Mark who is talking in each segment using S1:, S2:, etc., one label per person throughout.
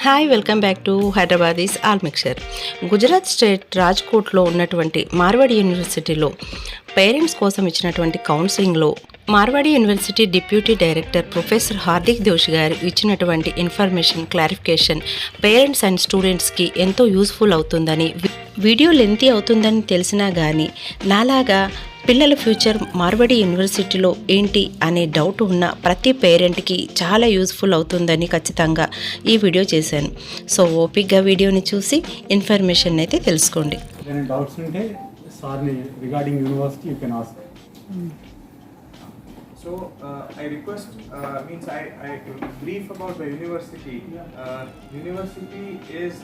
S1: Hi welcome back to Hyderabadis all mixture. Gujarat state రాజ్కోట్లో ఉన్నటువంటి మార్వాడి యూనివర్సిటీలో పేరెంట్స్ కోసం ఇచ్చినటువంటి కౌన్సిలింగ్లో Marwadi university deputy director professor Hardik Doshi గారు ఇచ్చినటువంటి ఇన్ఫర్మేషన్ క్లారిఫికేషన్ పేరెంట్స్ అండ్ స్టూడెంట్స్కి ఎంతో యూస్ఫుల్ అవుతుందని, వీడియో లెంతీ అవుతుందని తెలిసినా కానీ నాలాగా పిల్లల ఫ్యూచర్ మార్వాడి యూనివర్సిటీలో ఏంటి అనే డౌట్ ఉన్న ప్రతి పేరెంట్కి చాలా యూస్ఫుల్ అవుతుందని ఖచ్చితంగా ఈ వీడియో చేశాను. సో ఓపిక్గా వీడియోని చూసి ఇన్ఫర్మేషన్ అయితే తెలుసుకోండి.
S2: డౌట్స్ ఉంటే సార్ని regarding university you can ask.
S3: So I request, I brief about the university. University is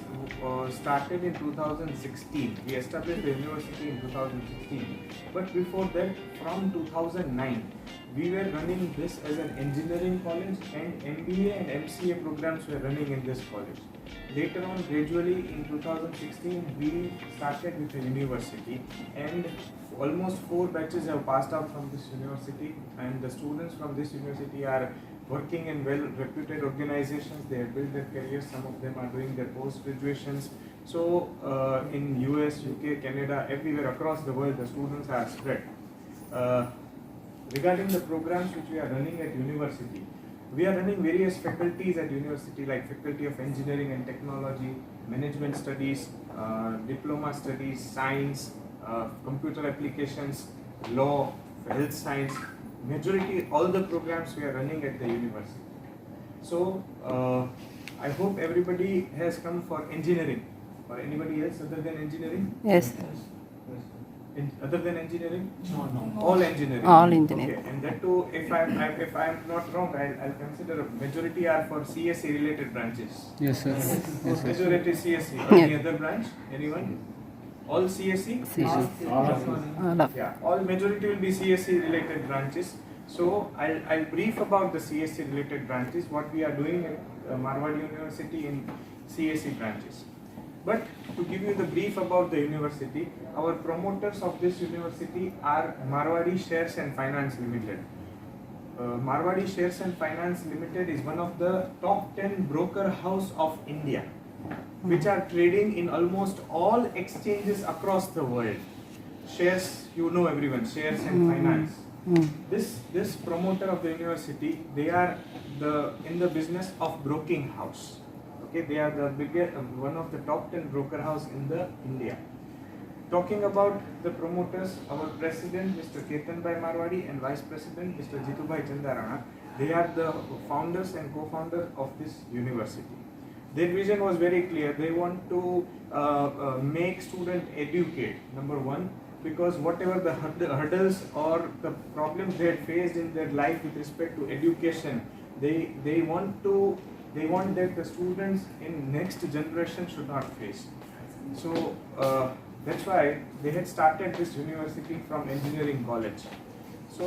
S3: started in 2016. We established the university in 2016. But before that, from 2009, we were running this as an engineering college, and MBA and MCA programs were running in this college. Later on, gradually in 2016, we started with the university, and almost 4 batches have passed out from this university, and the students from this university are working in well-reputed organizations. They have built their careers. Some of them are doing their post-graduations. So in US, UK, Canada, everywhere across the world, the students are spread. Regarding the programs which we are running at university, we are running various faculties at university, like Faculty of Engineering and Technology, Management Studies, Diploma Studies, Science, Computer Applications, Law, Health Science. Majority all the programs we are running at the university. So I hope everybody has come for engineering, or anybody else other than engineering?
S1: Yes.
S3: Other than engineering?
S2: No.
S3: All engineering.
S1: All engineering.
S3: Okay. And that too, if I'm not wrong, I'll consider a majority are for CSE related branches.
S2: Yes, sir. Yes, sir.
S3: Majority CSE. Any other branch? Anyone? All CSE? Yeah, all majority will be CSE related branches. So I'll brief about the CSE related branches, what we are doing at Marwadi University in CSE branches. But to give you the brief about the university, our promoters of this university are Marwadi Shares and Finance Limited. Marwadi Shares and Finance Limited is one of the top 10 broker house of India, which are trading in almost all exchanges across the world. Shares, you know everyone, shares and finance. This promoter of the university, they are in the business of broking house. Okay, they are the biggest, one of the top 10 broker house in the India. Talking about the promoters, our president Mr. Ketan Bhai Marwadi and vice president Mr. Jitu Bhai Chandarana, they are the founders and co-founders of this university. Their vision was very clear. They want to make student educate, number one, because whatever the hurdles or the problems they had faced in their life with respect to education, they want that the students in next generation should not face. So that's why they had started this university from engineering college. So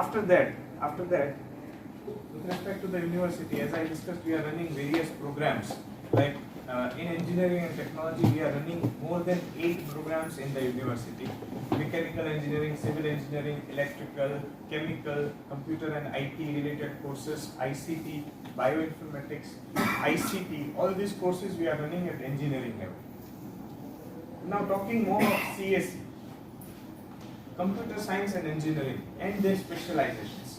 S3: after that, with respect to the university, as I discussed, we are running various programs. Like in engineering and technology, we are running more than 8 programs in the university. Mechanical engineering, civil engineering, electrical, chemical, computer and IT related courses, ICT, bioinformatics, ICT, all these courses we are running at engineering level. Now talking more of CSE, computer science and engineering, and their specializations.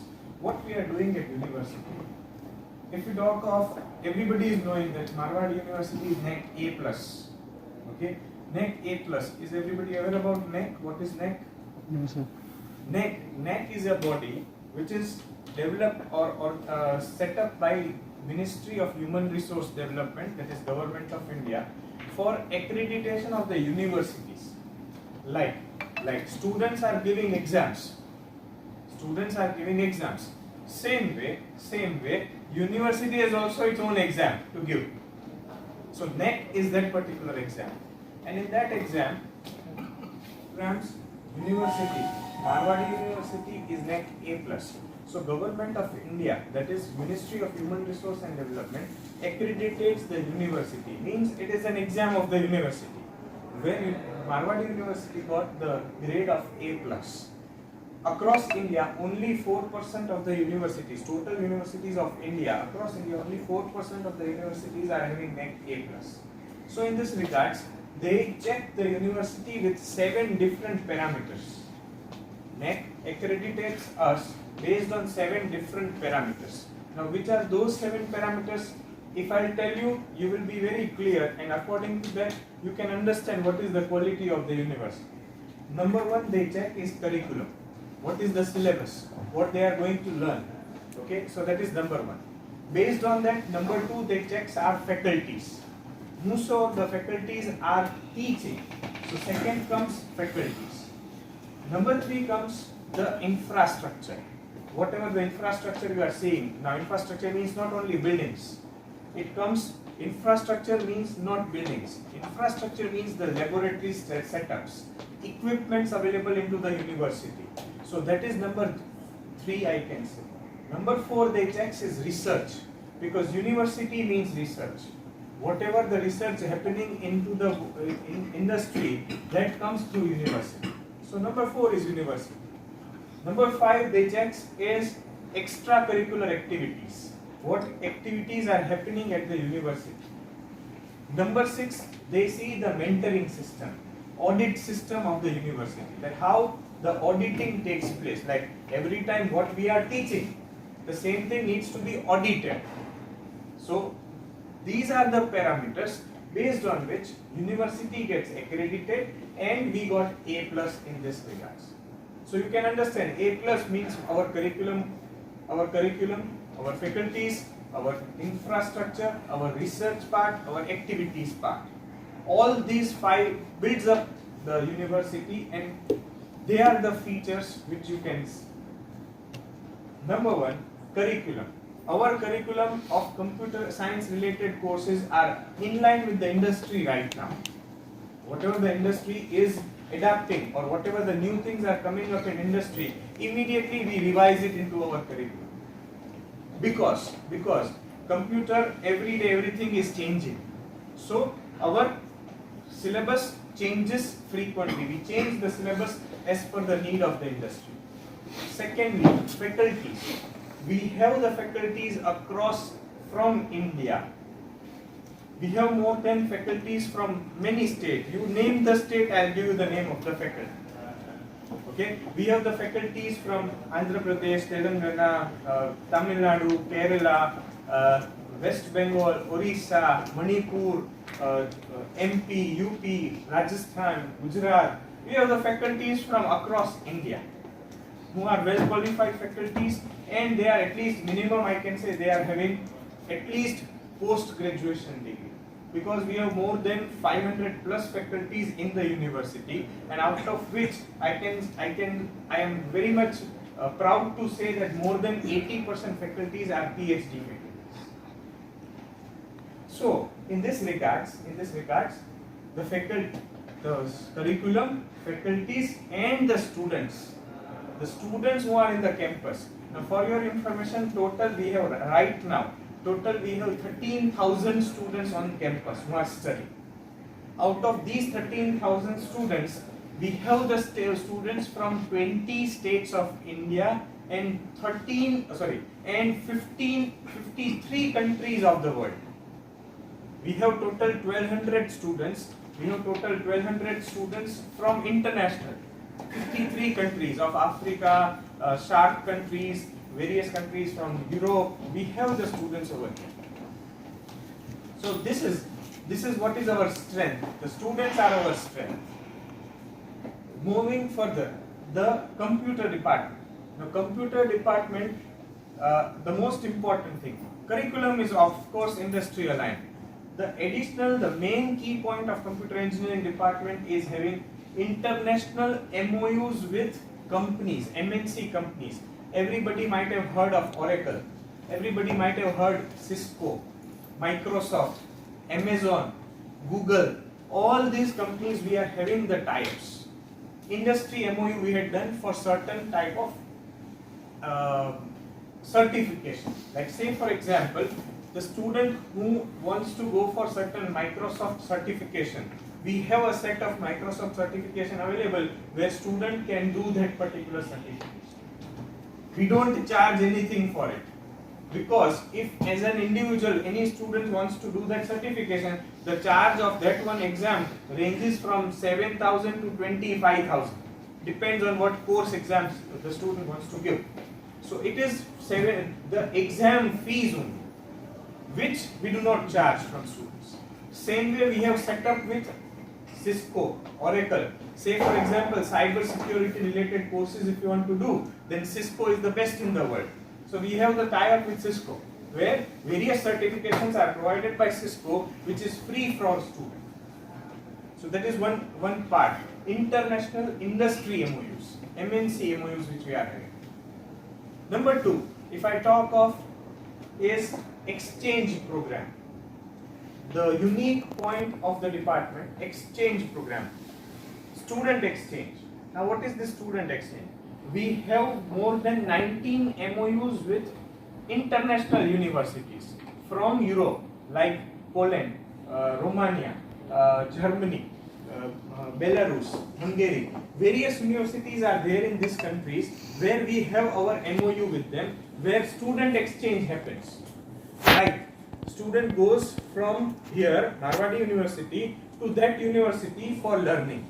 S3: What we are doing at university. If we talk of, everybody is knowing that Marwadi University is NEC A+. Okay, NEC A+. Is everybody aware about NEC? What is NEC?
S2: No, sir.
S3: NEC is a body which is developed or set up by Ministry of Human Resource Development, that is Government of India, for accreditation of the universities. Like students are giving exams. Same way, university has also its own exam to give. So NEC is that particular exam, and in that exam, university, Marwadi University is NEC A+. So Government of India, that is Ministry of Human Resource and Development, accreditates the university. Means it is an exam of the university. When Marwadi University got the grade of A+, across India, only 4% of the universities, total universities of India, across India, only 4% of the universities are having NEC A+. So in this regards, they check the university with 7 different parameters. NEC accreditates us based on 7 different parameters. Now, which are those 7 parameters? If I tell you, you will be very clear, and according to that, you can understand what is the quality of the university. Number 1 they check is curriculum. What is the syllabus? What they are going to learn? Okay, so that is number 1. Based on that, number 2 they check are faculties. So the faculties are teaching. So second comes faculties. Number 3 comes the infrastructure. Whatever the infrastructure you are seeing. Now infrastructure means not only buildings. It comes, infrastructure means not buildings. Infrastructure means the laboratory setups, equipments available into the university. So that is number 3 I can say. Number 4 they check is research, because university means research. Whatever the research happening into the industry, that comes through university. So number 4 is university. Number 5 they check is extracurricular activities. What activities are happening at the university. Number 6 they see the mentoring system, audit system of the university, that how the auditing takes place. Like every time what we are teaching, the same thing needs to be audited. So these are the parameters based on which university gets accredited, and we got A+ in this regards. So you can understand A+ means our curriculum, our faculties, our infrastructure, our research part, our activities part. All these 5 builds up the university, and they are the features which you can see. Number 1, curriculum. Our curriculum of computer science related courses are in line with the industry right now. Whatever the industry is adapting, or whatever the new things are coming up in industry, immediately we revise it into our curriculum. Because computer, every day everything is changing. So our syllabus changes frequently. We change the syllabus as per the need of the industry. Secondly, faculties. We have the faculties across from India. We have more than faculties from many states. You name the state, I'll give you the name of the faculty. Okay, we have the faculties from Andhra Pradesh, Telangana, Tamil Nadu, Kerala, West Bengal, Orissa, Manipur, MP, UP, Rajasthan, Gujarat. We have the faculties from across India who are well qualified faculties, and they are at least minimum, I can say they are having at least post-graduation degree, because we have more than 500 plus faculties in the university, and out of which I am very much proud to say that more than 80% faculties are PhD faculties. So in this regards, the faculty, the curriculum, faculties, and the students who are in the campus. Now for your information, total we have right now, we have 13,000 students on campus who are studying. Out of these 13,000 students, we have the students from 20 states of India and 53 countries of the world. We have total 1200 students. From international, 53 countries of Africa, SAARC countries, various countries from Europe. We have the students over here. So this is what is our strength. The students are our strength. Moving further, the computer department. Now computer department, the most important thing. Curriculum is of course industry aligned. The main key point of computer engineering department is having international MOUs with companies, MNC companies. Everybody might have heard of Oracle. Everybody might have heard Cisco, Microsoft, Amazon, Google. All these companies we are having the types. Industry MOU we had done for certain type of certification. Like say for example, the student who wants to go for certain Microsoft certification, we have a set of Microsoft certification available where student can do that particular certification. We don't charge anything for it. Because if as an individual any student wants to do that certification, the charge of that one exam ranges from 7,000 to 25,000. Depends on what course exams the student wants to give. So it is the exam fees only, which we do not charge from students. Same way we have set up with Cisco, Oracle. Say for example, cyber security related courses if you want to do, then Cisco is the best in the world. So we have the tie-up with Cisco, where various certifications are provided by Cisco, which is free for students. So that is one part. International industry MOUs, MNC MOUs which we are having. Number 2, if I talk of is exchange program. The unique point of the department, exchange program, student exchange. Now what is this student exchange? We have more than 19 MOUs with international universities from Europe, like Poland, Romania, Germany, Belarus, Hungary. Various universities are there in these countries where we have our MOU with them, where student exchange happens. Like student goes from here, Marwadi University, to that university for learning.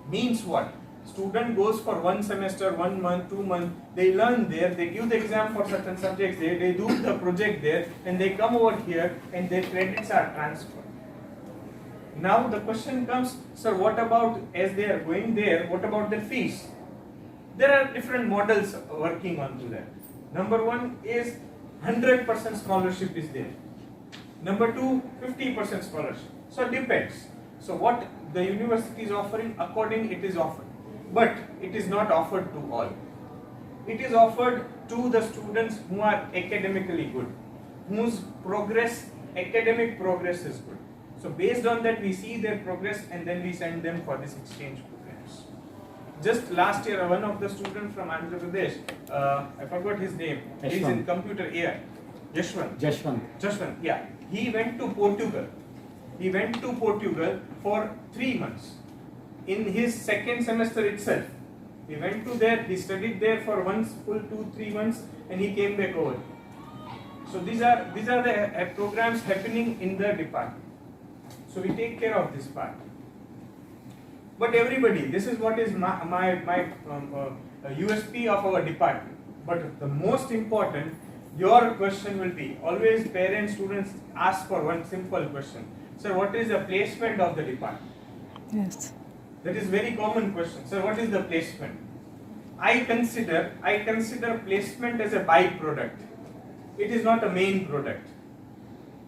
S3: Means what? Student goes for 1 semester, 1 month, 2 months, they learn there, they give the exam for certain subjects there, they do the project there, and they come over here and their credits are transferred. Now the question comes, sir, what about, as they are going there, what about their fees? There are different models working on to that. Number 1 is 100% scholarship is there. Number 2, 50% scholarship. So it depends. So what the university is offering, according it is offered. But it is not offered to all. It is offered to the students who are academically good, whose academic progress is good. So based on that we see their progress and then we send them for this exchange programs. Just last year one of the students from Andhra Pradesh, I forgot his name, he is in computer AI. Jashwant, yeah. He went to Portugal. He went to Portugal for 3 months. In his second semester itself, he went to there, he studied there for once full 2-3 months and he came back over. So these are the programs happening in the department. So we take care of this part. But everybody, this is what is my USP of our department. But the most important, your question will be, always parents, students ask for one simple question. Sir, what is the placement of the department?
S4: Yes.
S3: That is very common question. Sir, what is the placement? I consider placement as a byproduct. It is not a main product.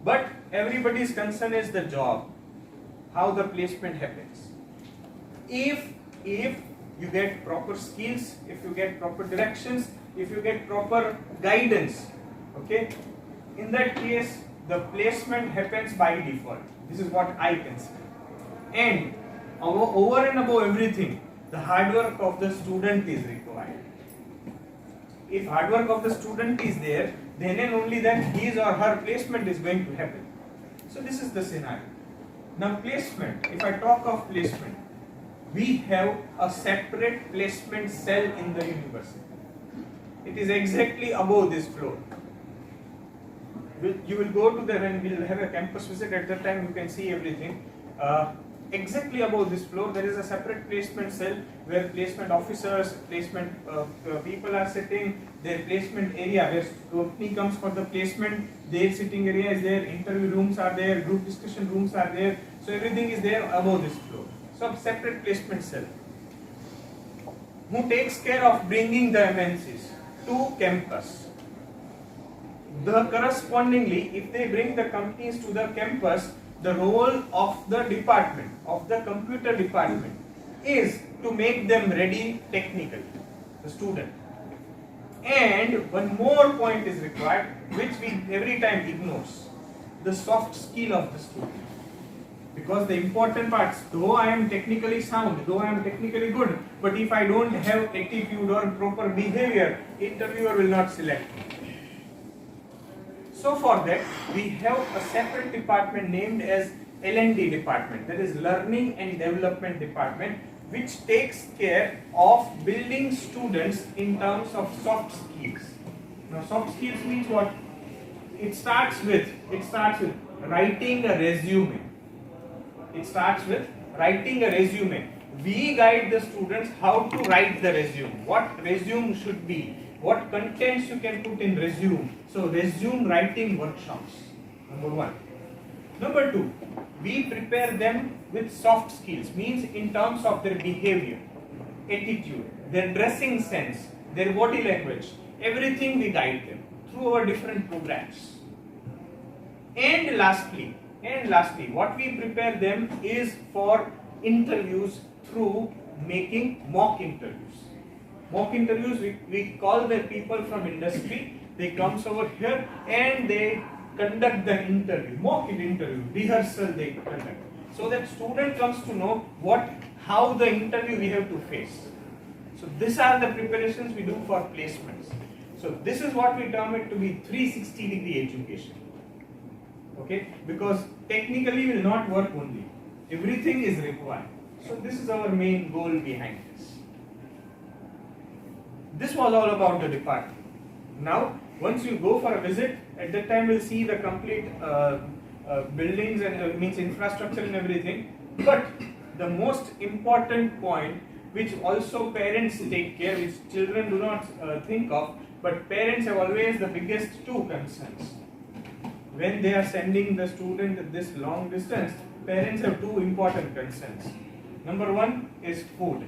S3: But everybody's concern is the job, how the placement happens. If you get proper skills, if you get proper directions, if you get proper guidance, okay, in that case the placement happens by default. This is what I consider. And over and above everything, the hard work of the student is required. If hard work of the student is there, then and only then his or her placement is going to happen. So this is the scenario. Now placement, if I talk of placement, we have a separate placement cell in the university. It is exactly above this floor. You will go to there and we'll have a campus visit. At that time you can see everything. Exactly above this floor there is a separate placement cell where placement officers, placement people are sitting. Their placement area where company comes for the placement, their sitting area is there, interview rooms are there, group discussion rooms are there. So everything is there above this floor. So separate placement cell who takes care of bringing the MNCs to campus. The correspondingly, if they bring the companies to the campus, the role of the department, of the computer department, is to make them ready technically, the student. And one more point is required, which we every time ignores, the soft skill of the student. Because the important parts, though I am technically sound, though I am technically good, but if I don't have attitude or proper behavior, interviewer will not select me. So for that, we have a separate department named as L&D department, that is Learning and Development Department, which takes care of building students in terms of soft skills. Now, soft skills means what? It starts with writing a resume. It starts with writing a resume. We guide the students how to write the resume. What resume should be? What contents you can put in resume? So resume writing workshops. Number one. Number two, we prepare them with soft skills, means in terms of their behavior, attitude, their dressing sense, their body language, everything we guide them through our different programs. And lastly, what we prepare them is for interviews through making mock interviews. Mock interviews, we call the people from industry, they comes over here and they conduct the interview, mock interview, rehearsal they conduct. So that student comes to know how the interview we have to face. So these are the preparations we do for placements. So this is what we term it to be 360-degree education. Okay, because technically will not work only. Everything is required. So this is our main goal behind this. This was all about the department. Now, once you go for a visit, at that time we'll see the complete buildings and means infrastructure and everything. But the most important point, which also parents take care, which children do not think of, but parents have always the biggest two concerns. When they are sending the student this long distance, parents have two important concerns. Number one is food.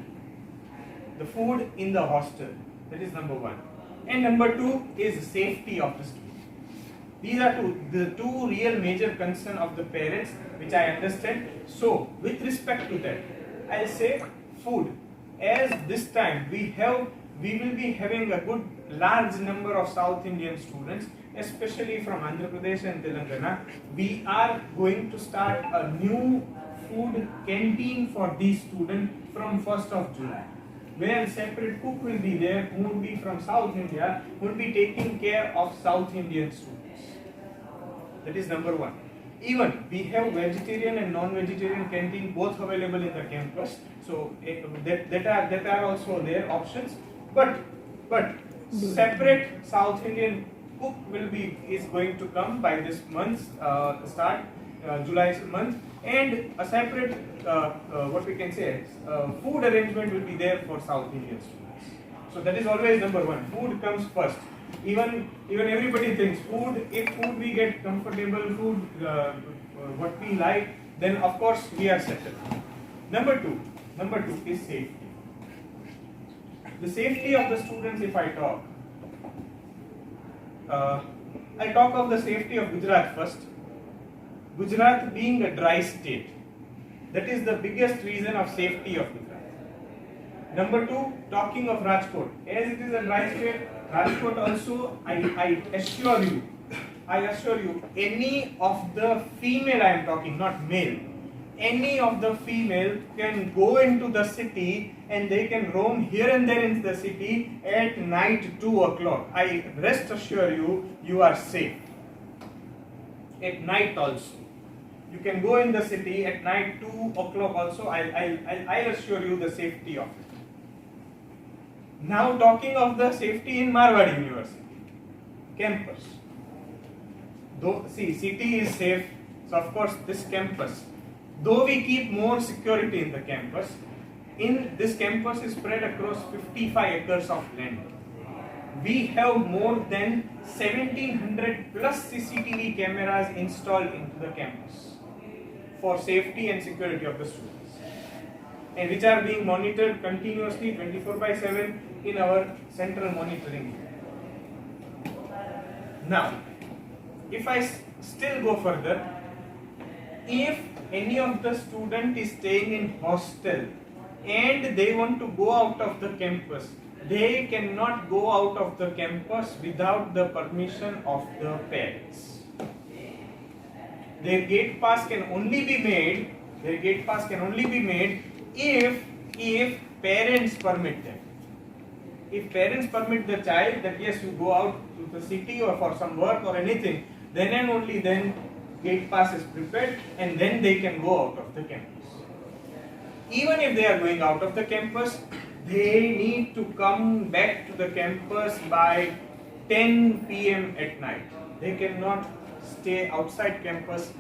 S3: The food in the hostel, that is number one. And number two is safety of the student. These are the two real major concern of the parents, which I understand. So, with respect to that, I'll say food. As this time we will be having a good large number of South Indian students, especially from Andhra Pradesh and Telangana. We are going to start a new food canteen for these students from 1st of July. Where separate cook will be there, who will be from South India, who will be taking care of South Indian students. That is number one. Even we have vegetarian and non-vegetarian canteen both available in the campus. So that are also their options. But separate South Indian cook is going to come by this month start, July month, and a separate food arrangement will be there for South Indian students. So that is always number one. Food comes first. Even everybody thinks food. If food we get comfortable food, what we like, then of course we are settled. Number two is safety. The safety of the students. If I talk of the safety of Gujarat first. Gujarat being a dry state, that is the biggest reason of safety of Gujarat. Number two, talking of Rajkot, as it is a dry state, Rajkot also, I assure you, any of the female I am talking, not male, any of the female can go into the city and they can roam here and there in the city at night 2 o'clock. I rest assure you, you are safe. At night also. You can go in the city at night 2 o'clock also. I'll assure you the safety of it. Now talking of the safety in Marwadi University campus. Though city is safe, so of course this campus. Though we keep more security in the campus, in this campus is spread across 55 acres of land. We have more than 1700 plus CCTV cameras installed into the campus for safety and security of the students, and which are being monitored continuously 24/7 in our central monitoring unit. Now, if I still go further, if any of the student is staying in hostel and they want to go out of the campus, they cannot go out of the campus without the permission of the parents. Their gate pass can only be made if parents permit them. If parents permit the child that yes, you go out to the city or for some work or anything, then and only then gate pass is prepared and then they can go out of the campus. even if they are going out of the campus, they need to come back to the campus by 10 p.m. at night. They cannot stay outside campus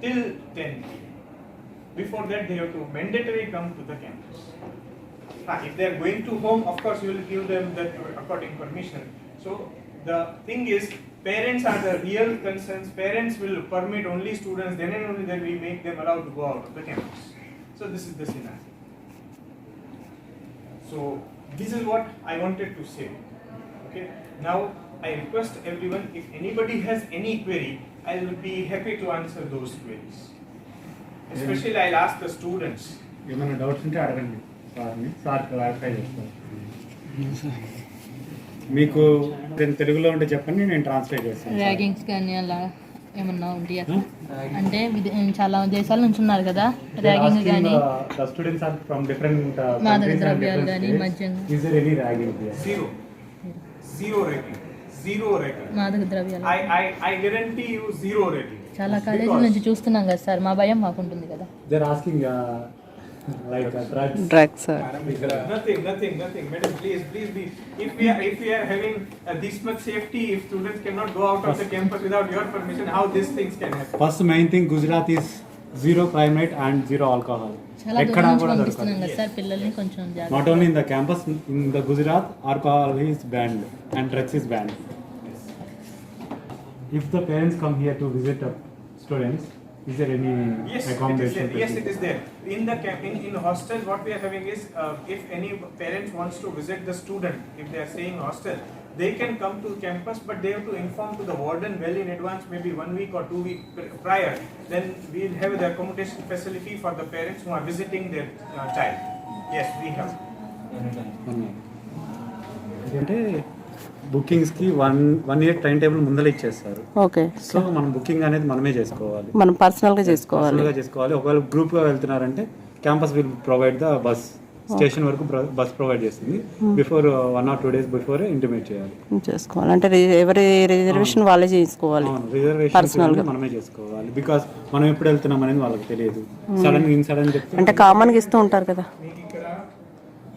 S3: till 10 p.m. Before that, they have to mandatory come to the campus. If they are going to home, of course, you will give them that according permission. So the thing is, parents are the real concerns. Parents will permit only students, then and only then we make them allowed to go out of the campus. So this is the scenario. So this is what I wanted to say. Okay. Now I request everyone, if anybody has any query, I will be happy to answer those queries. Especially I'll ask the students.
S2: ఏమైనా doubts ఉంటే అడగండి సార్ని, sir clarify చేస్తారు. మీకు తెలుగులో ఉంటే చెప్పండి, నేను ట్రాన్స్లేట్ చేస్తాను.
S4: ర్యాగింగ్స్ కానీ అలా ఏమన్నా ఉంటాయా అంటే చాలా దేశాల నుంచి ఉన్నారు కదా, ర్యాగింగ్ కానీ
S2: స్టూడెంట్స్ ఆర్ ఫ్రమ్ డిఫరెంట్
S4: మాదక ద్రవ్యాలు కానీ మద్యం
S2: is there any ragging?
S3: Zero rating. Zero rating.
S4: మాదక ద్రవ్యాలు
S3: I guarantee you zero rating.
S4: చాలా కాలేజీల నుంచి చూస్తున్నాం కదా సార్, మా భయం మాకుంటుంది కదా.
S2: They are asking like
S1: drugs sir.
S3: Nothing. Madam, please be. If we are having this much safety, if students cannot go out of the campus without your permission, how these things can happen?
S2: First main thing, Gujarat is zero crime rate and zero alcohol.
S4: చాలా దూరం నుంచి పంపిస్తున్నాం కదా sir పిల్లల్ని, కొంచెం జాగ్రత్త.
S2: Not only in the campus, in the Gujarat, alcohol is banned and drugs is banned. If the parents come here to visit students, is there any accommodation?
S3: Yes, it is there. In the in hostel, what we are having is, if any parents wants to visit the student, if they are staying hostel, they can come to campus, but they have to inform to the warden well in advance, maybe 1 week or 2 weeks prior. Then we will have the accommodation facility for the parents who are visiting their child. Yes, we have.
S2: అంటే bookings కి one year time table ముందర ఇచ్చేస్తారు.
S1: Okay.
S2: So మనం booking అనేది మనమే చేసుకోవాలి,
S1: మనం పర్సనల్గా చేసుకోవాలి.
S2: ఒకవేళ గ్రూప్గా వెళ్తున్నారంటే campus will provide the bus, station వరకు బస్ ప్రొవైడ్ చేస్తుంది. Before 1 or 2 days before intimate
S1: చేసుకోవాలి. అంటే ఎవరి రిజర్వేషన్ వాళ్ళే చేసుకోవాలి,
S2: రిజర్వేషన్ మనమే చేసుకోవాలి. బికాస్ మనం ఎప్పుడు వెళ్తున్నాం అనేది వాళ్ళకి తెలియదు. సడన్ ఇన్సడెంట్ చెప్తే
S1: అంటే కామన్గా ఇస్తూ ఉంటారు కదా.
S5: మీకు ఇక్కడ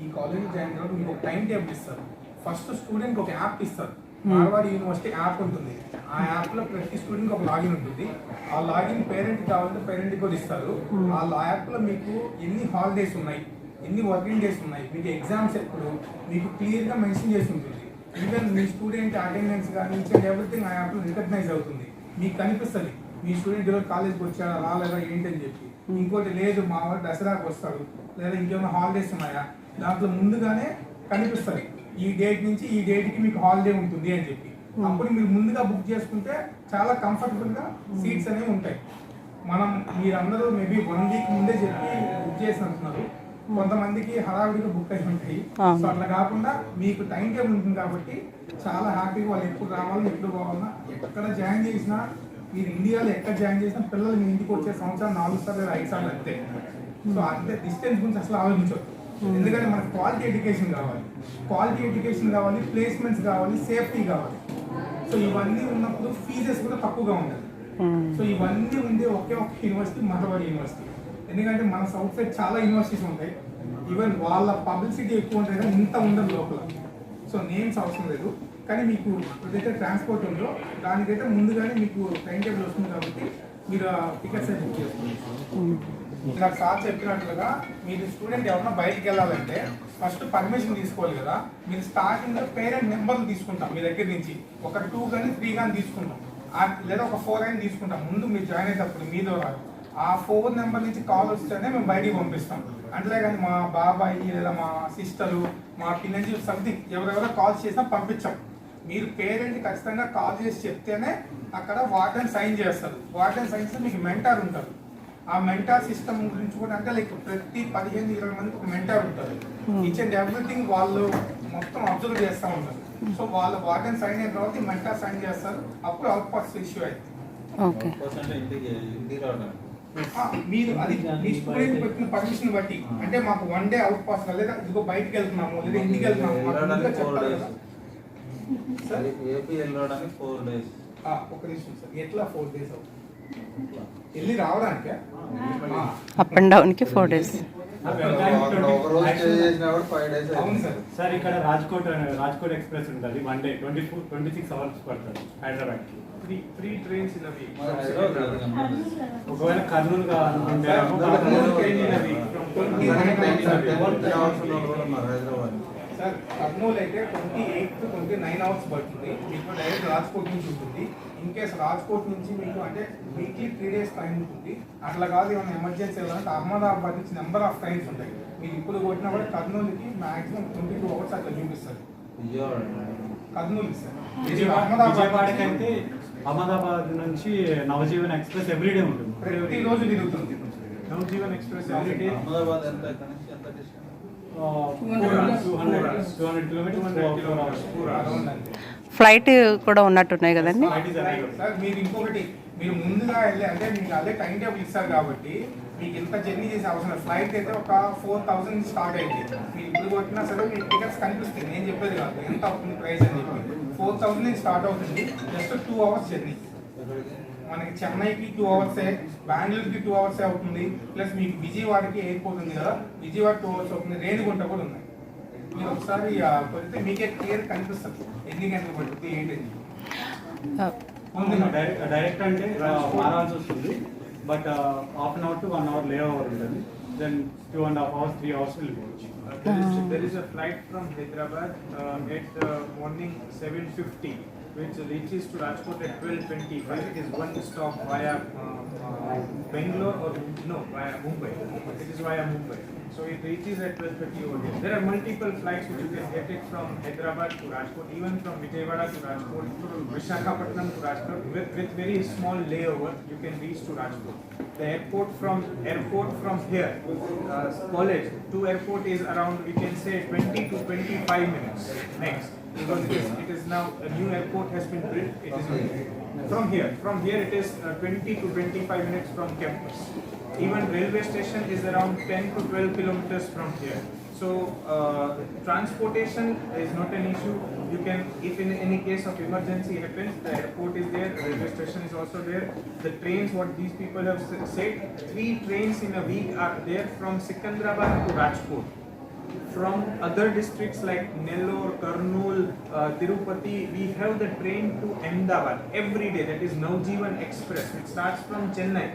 S5: ఈ కాలేజ్ జాయిన్ అవ్వడం మీకు ఒక టైం టేబుల్ ఇస్తారు. ఫస్ట్ స్టూడెంట్ ఒక యాప్ ఇస్తారు, మార్వాడి యూనివర్సిటీ యాప్ ఉంటుంది. ఆ యాప్లో ప్రతి స్టూడెంట్కి ఒక లాగిన్ ఉంటుంది. ఆ లాగిన్ పేరెంట్ కావాలంటే పేరెంట్కి కూడా ఇస్తారు. ఆ యాప్లో మీకు ఎన్ని హాలిడేస్ ఉన్నాయి, ఎన్ని వర్కింగ్ డేస్ ఉన్నాయి, మీకు ఎగ్జామ్స్ ఎప్పుడు, మీకు క్లియర్గా మెన్షన్ చేసి ఉంటుంది. ఈవెన్ మీ స్టూడెంట్ అటెండెన్స్ కానీ ఎవ్రీథింగ్ ఆ యాప్లో రికగ్నైజ్ అవుతుంది. మీకు కనిపిస్తుంది మీ స్టూడెంట్ ఈరోజు కాలేజ్కి వచ్చాడా రాలేదా ఏంటని చెప్పి. ఇంకోటి లేదు మా వాడు దసరాకు వస్తాడు లేదా ఇంకేమైనా హాలిడేస్ ఉన్నాయా, దాంట్లో ముందుగానే కనిపిస్తుంది ఈ డేట్ నుంచి ఈ డేట్కి మీకు హాలిడే ఉంటుంది అని చెప్పి. అప్పుడు మీరు ముందుగా బుక్ చేసుకుంటే చాలా కంఫర్టబుల్గా సీట్స్ అనేవి ఉంటాయి. మీరందరూ మేబీ 1 week ముందే చెప్పి బుక్ చేసి అంటున్నారు, కొంతమందికి హడావిడిగా బుక్ అయి ఉంటాయి. సో అట్లా కాకుండా మీకు టైం టేబుల్ ఉంటుంది కాబట్టి చాలా హ్యాపీగా వాళ్ళు ఎప్పుడు రావాలని ఎప్పుడు పోవాలన్నా ఎక్కడ జాయిన్ చేసినా, మీరు ఇండియాలో ఎక్కడ జాయిన్ చేసినా పిల్లలు మీ ఇంటికి వచ్చే సంవత్సరం 4 సార్లు 5 సార్లు అంతే. సో అంతే డిస్టెన్స్ గురించి అసలు ఆలోచించవద్దు. ఎందుకంటే మనకు క్వాలిటీ ఎడ్యుకేషన్ కావాలి, ప్లేస్మెంట్స్ కావాలి, సేఫ్టీ కావాలి. సో ఇవన్నీ ఉన్నప్పుడు ఫీజెస్ కూడా తక్కువగా ఉండాలి. సో ఇవన్నీ ఉండే ఒకే ఒక యూనివర్సిటీ మార్వాడి యూనివర్సిటీ. ఎందుకంటే మన సౌత్ సైడ్ చాలా యూనివర్సిటీస్ ఉంటాయి, ఈవెన్ వాళ్ళ పబ్లిసిటీ ఎక్కువ ఉంటుంది కానీ ఇంత ఉండదు లోపల. సో నేమ్స్ అవసరం లేదు, కానీ మీకు ఏదైతే ట్రాన్స్పోర్ట్ ఉందో దానికైతే ముందుగానే మీకు టైం టేబుల్ వస్తుంది కాబట్టి మీరు టికెట్స్ బుక్ చేసుకోండి. నాకు సార్ చెప్పినట్లుగా మీరు స్టూడెంట్ ఎవరైనా బయటికి వెళ్ళాలంటే ఫస్ట్ పర్మిషన్ తీసుకోవాలి కదా. మీరు స్టార్టింగ్లో పేరెంట్ నెంబర్లు తీసుకుంటాం మీ దగ్గర నుంచి, ఒక 2 కానీ 3 కానీ తీసుకుంటాం, లేదా ఒక 4 కానీ తీసుకుంటాం. ముందు మీరు జాయిన్ అయ్యేటప్పుడు మీతో రాదు, ఆ 4 నెంబర్ నుంచి కాల్ వస్తేనే మేము బయటికి పంపిస్తాం. అంటే కానీ మా బాబాయి లేదా మా సిస్టరు మా పిల్లలు సంథింగ్ ఎవరెవరో కాల్ చేసినా పంపించాం. మీరు పేరెంట్ ఖచ్చితంగా కాల్ చేసి చెప్తేనే అక్కడ వార్డెన్ సైన్ చేస్తారు. వార్డెన్ సైన్ చేస్తే మీకు మెంటార్ ఉంటారు. ఆ మెంటార్ సిస్టమ్ గురించి కూడా అంటే లైక్ ప్రతి 15-20 మందికి ఒక మెంటార్ ఉంటారు. ఈచ్ అండ్ ఎవ్రీథింగ్ వాళ్ళు మొత్తం అబ్జర్వ్ చేస్తూ ఉంటారు. సో వాళ్ళ వార్డెన్ సైన్ అయిన తర్వాత మెంటార్ సైన్ చేస్తారు, అప్పుడు అవుట్ పాస్ ఇష్యూ అవుతుంది. మీరు అది మీ స్టూడెంట్ పెట్టిన పర్మిషన్ బట్టి, అంటే మాకు 1 day అవుట్ పాస్ లేదా ఇదిగో బయటికి వెళ్తున్నాము లేదా ఇంటికి వెళ్తున్నాము చెప్పాలి కదా సార్. ఒక నిమిషం సార్, ఎట్లా 4 days అవుతుంది వెళ్ళి రావడానికి?
S1: అప్ అండ్ డౌన్కి 4 days.
S6: ఒక రోజు స్టే చేసినా కూడా 5 days
S5: అవును సార్.
S2: సార్ ఇక్కడ రాజ్కోట్ ఎక్స్ప్రెస్ ఉంటుంది 1 day 26 hours పడుతుంది హైదరాబాద్కి.
S3: Three trains in a week.
S6: మరి హైదరాబాద్
S2: ఒకవేళ కర్నూలు అనుకుంటే
S3: One train in a week from 29 in a week.
S6: Hyderabad
S5: sir Kurnool అయితే 28 to 29 అవర్స్ పడుతుంది. మీకు డైరెక్ట్ రాజ్కోట్ నుంచి ఉంటుంది. ఇన్ కేస్ రాజ్కోట్ నుంచి మీకు అంటే వీక్లీ 3 days టైం ఉంటుంది. అట్లా కాదు ఏమైనా ఎమర్జెన్సీ వెళ్ళాలంటే అహ్మదాబాద్ నుంచి నెంబర్ ఆఫ్ ట్రైన్స్ ఉంటాయి. మీరు ఇప్పుడు కొట్టినా కూడా కర్నూలుకి మాక్సిమం 22 hours అట్లా చూపిస్తారు. కర్నూలు సార్
S2: విజయవాడకైతే అహ్మదాబాద్ నుంచి నవజీవన్ ఎక్స్ప్రెస్ ఎవ్రీడే ఉంటుంది.
S5: ప్రతిరోజు తిరుగుతుంది.
S3: Navjeevan Express every day.
S6: Ahmedabad ఎంత ఇక్కడ నుంచి ఎంత డిస్టెన్స్?
S2: 200 kilometers 4 hours.
S1: ఫ్లైట్ కూడా ఉన్నట్టున్నాయి కదండి.
S5: సార్ మీరు ఇంకొకటి మీరు ముందుగా వెళ్ళి అంటే మీకు అదే టైం టేబుల్ ఇస్తారు కాబట్టి మీకు ఇంత జర్నీ చేసే అవసరం లేదు. ఫ్లైట్ అయితే ఒక 4,000 నుంచి స్టార్ట్ అయింది. మీరు ఇప్పుడు కొట్టినా సరే మీకు టికెట్స్ కనిపిస్తాయి. నేను చెప్పేది కాదు ఎంత అవుతుంది ప్రైస్ అని చెప్పి 4,000 నుంచి స్టార్ట్ అవుతుంది. Just 2 hours journey. మనకి చెన్నైకి 2 hours, బెంగళూరుకి 2 hours అవుతుంది. ప్లస్ మీకు విజయవాడకి ఎయిర్పోర్ట్ ఉంది కదా, విజయవాడ 2 hours అవుతుంది. రేణిగుంట కూడా ఉన్నాయి. మీరు ఒకసారి కొడితే మీకే క్లియర్ కనిపిస్తుంది ఎన్ని గంటలు పడుతుంది ఏంటని.
S2: డైరెక్ట్ అంటే మారాల్సి వస్తుంది. But half an hour to 1 hour layover ఉంటుంది. దెన్ 2.5 hours 3 hours వెళ్ళిపోవచ్చు.
S3: There is a flight from Hyderabad at morning 7:50, which reaches to Rajkot at 12:25. It is one stop via Bangalore or via Mumbai. It is via Mumbai. So it reaches at 12:30 over here. There are multiple flights which you can get it from Hyderabad to Rajkot, even from Vijayawada to Rajkot, Visakhapatnam to Rajkot. With very small layover, you can reach to Rajkot. The airport from here, college to airport is around, we can say 20 to 25 minutes next, because it is now a new airport has been built. It is from here it is 20 to 25 minutes from campus. Even railway station is around 10 to 12 kilometers from here. So transportation is not an issue. You can, if in any case of emergency happens, the airport is there, the railway station is also there. The trains, what these people have said, 3 trains in a week are there from Sikandrabad to Rajkot. From other districts like Nellore, Kurnool, Tirupati, we have the train to Ahmedabad every day. That is Navjeevan Express, which starts from Chennai.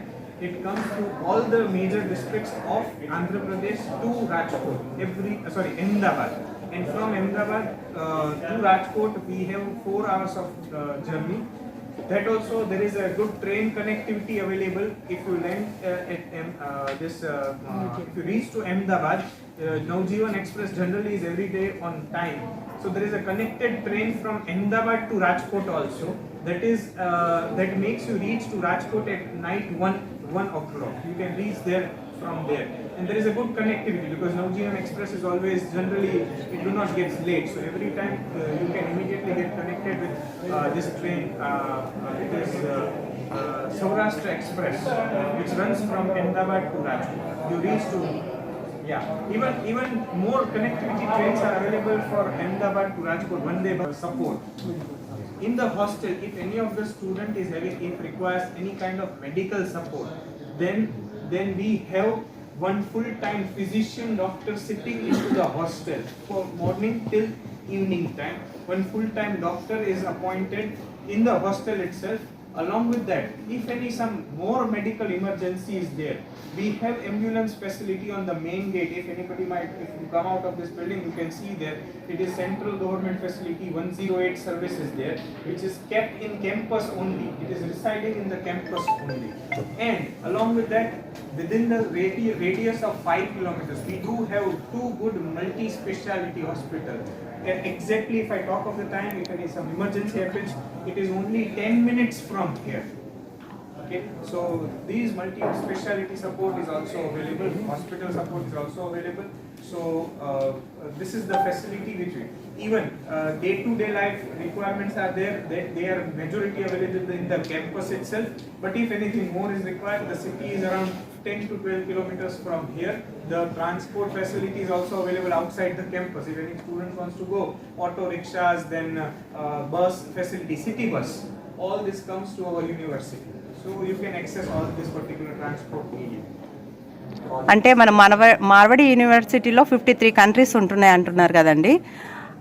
S3: It comes to all the major districts of Andhra Pradesh to Rajkot, Ahmedabad. And from Ahmedabad to Rajkot, we have 4 hours of journey. That also, there is a good train connectivity available. If you land if you reach to Ahmedabad, Navjeevan Express generally is every day on time. So there is a connected train from Ahmedabad to Rajkot also. That makes you reach to Rajkot at night 1 o'clock. You can reach there from there. And there is a good connectivity because Navjeevan Express is always generally, it do not get late. So every time you can immediately get connected with this train. It is Saurashtra Express, which runs from Ahmedabad to Rajkot. You reach to even more connectivity trains are available for Ahmedabad to Rajkot. One day support. In the hostel, if any of the student is having, if requires any kind of medical support, then we have one full-time physician doctor sitting into the hostel for morning till evening time. One full-time doctor is appointed in the hostel itself. Along with that, if some more medical emergency is there, we have ambulance facility on the main gate. If you come out of this building, you can see there, it is central government facility 108 service is there, which is kept in campus only. It is residing in the campus only. And along with that, within the radius of 5 kilometers, we do have 2 good multi-speciality hospitals. Exactly, if I talk of the time, if some emergency happens, it is only 10 minutes from here. Okay, so these multi-speciality support is also available, hospital support is also available. So this is the facility which we, even day-to-day life requirements are there. They are majority available in the campus itself. But if anything more is required, the city is around 10 to 12 kilometers from here. The transport facility is also available outside the campus. If any student wants to go, auto rickshaws, then bus facility, city bus, all this comes to our university. So you can access all this particular transport medium.
S1: అంటే మన మార్వడి యూనివర్సిటీలో 53 countries ఉంటున్నాయి అంటున్నారు కదండి,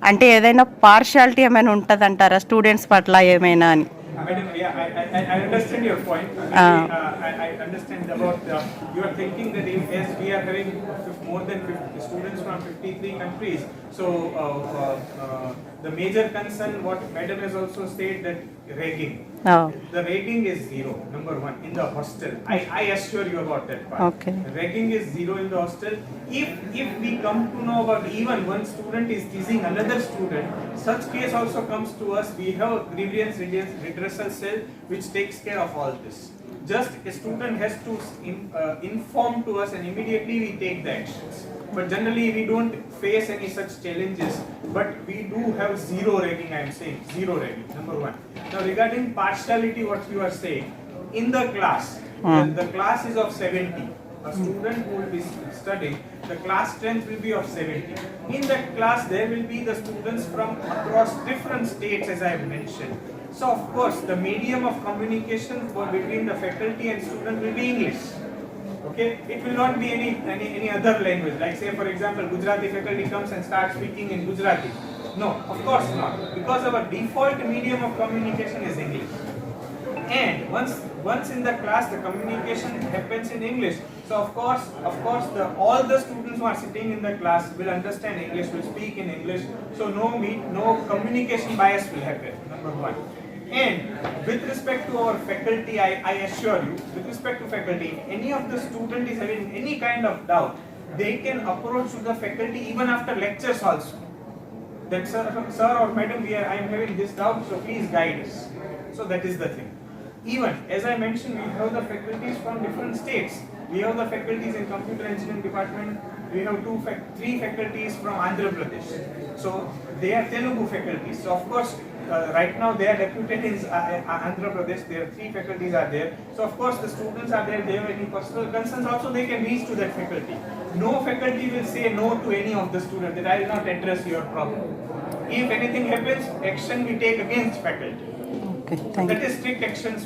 S1: అంటే ఏదైనా partiality ఏమైనా ఉంటుందంటారా స్టూడెంట్స్ పట్ల ఏమైనా అని?
S3: Madam, yeah, I understand your point. I understand about you are thinking that as we are having more than 50 students from 53 countries, so the major concern what Madam has also said that ragging.
S1: Oh.
S3: The ragging is zero, number one, in the hostel. I assure you about that part.
S1: Okay.
S3: Ragging is zero in the hostel. If we come to know about even one student is teasing another student, such case also comes to us. We have a grievance redressal cell which takes care of all this. Just a student has to inform to us and immediately we take the actions. But generally we don't face any such challenges. But we do have zero ragging, I am saying. Zero ragging, number one. Now regarding partiality, what you are saying, in the class, the class is of 70. A student who will be studying, the class strength will be of 70. In that class, there will be the students from across different states, as I have mentioned. So, of course, the medium of communication between the faculty and student will be English. Okay, it will not be any other language. Like say, for example, Gujarati faculty comes and starts speaking in Gujarati. No, of course not, because our default medium of communication is English. And once in the class, the communication happens in English. So of course, all the students who are sitting in the class will understand English, will speak in English. So no communication bias will happen. Number one. And with respect to our faculty, I assure you, with respect to faculty, if any of the student is having any kind of doubt, they can approach to the faculty even after lectures also. That sir or madam, I am having this doubt, so please guide us. So that is the thing. Even as I mentioned, we have the faculties from different states. We have the faculties in computer engineering department. We have three faculties from Andhra Pradesh. So they are Telugu faculties. So of course, right now they are deputed in Andhra Pradesh. There are three faculties are there. So of course the students are there. They have any personal concerns also, they can reach to that faculty. No faculty will say no to any of the students that I will not address your problem. If anything happens, action we take against faculty.
S1: Okay, thank
S3: That
S1: you.
S3: is strict actions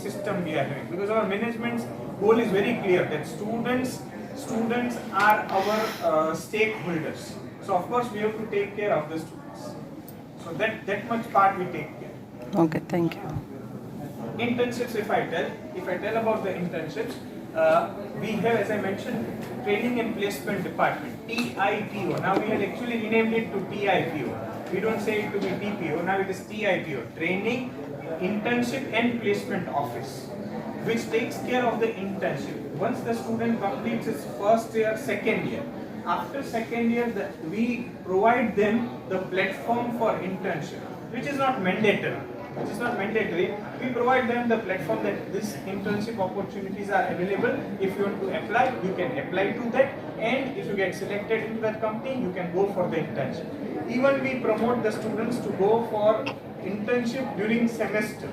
S3: system we are having, because our management's goal is very clear that students are our stakeholders. So of course we have to take care of the students. So that much part we take care.
S1: Okay, thank you.
S3: Internships, if I tell about the internships, we have, as I mentioned, training and placement department, TIPO. Now we had actually renamed it to TIPO. We don't say it to be TPO, now it is TIPO, Training, Internship and Placement Office, which takes care of the internship. Once the student completes his first year, second year, after second year, we provide them the platform for internship, which is not mandatory. We provide them the platform that this internship opportunities are available. If you want to apply, you can apply to that, and if you get selected into that company, you can go for the internship. Even we promote the students to go for internship during semester.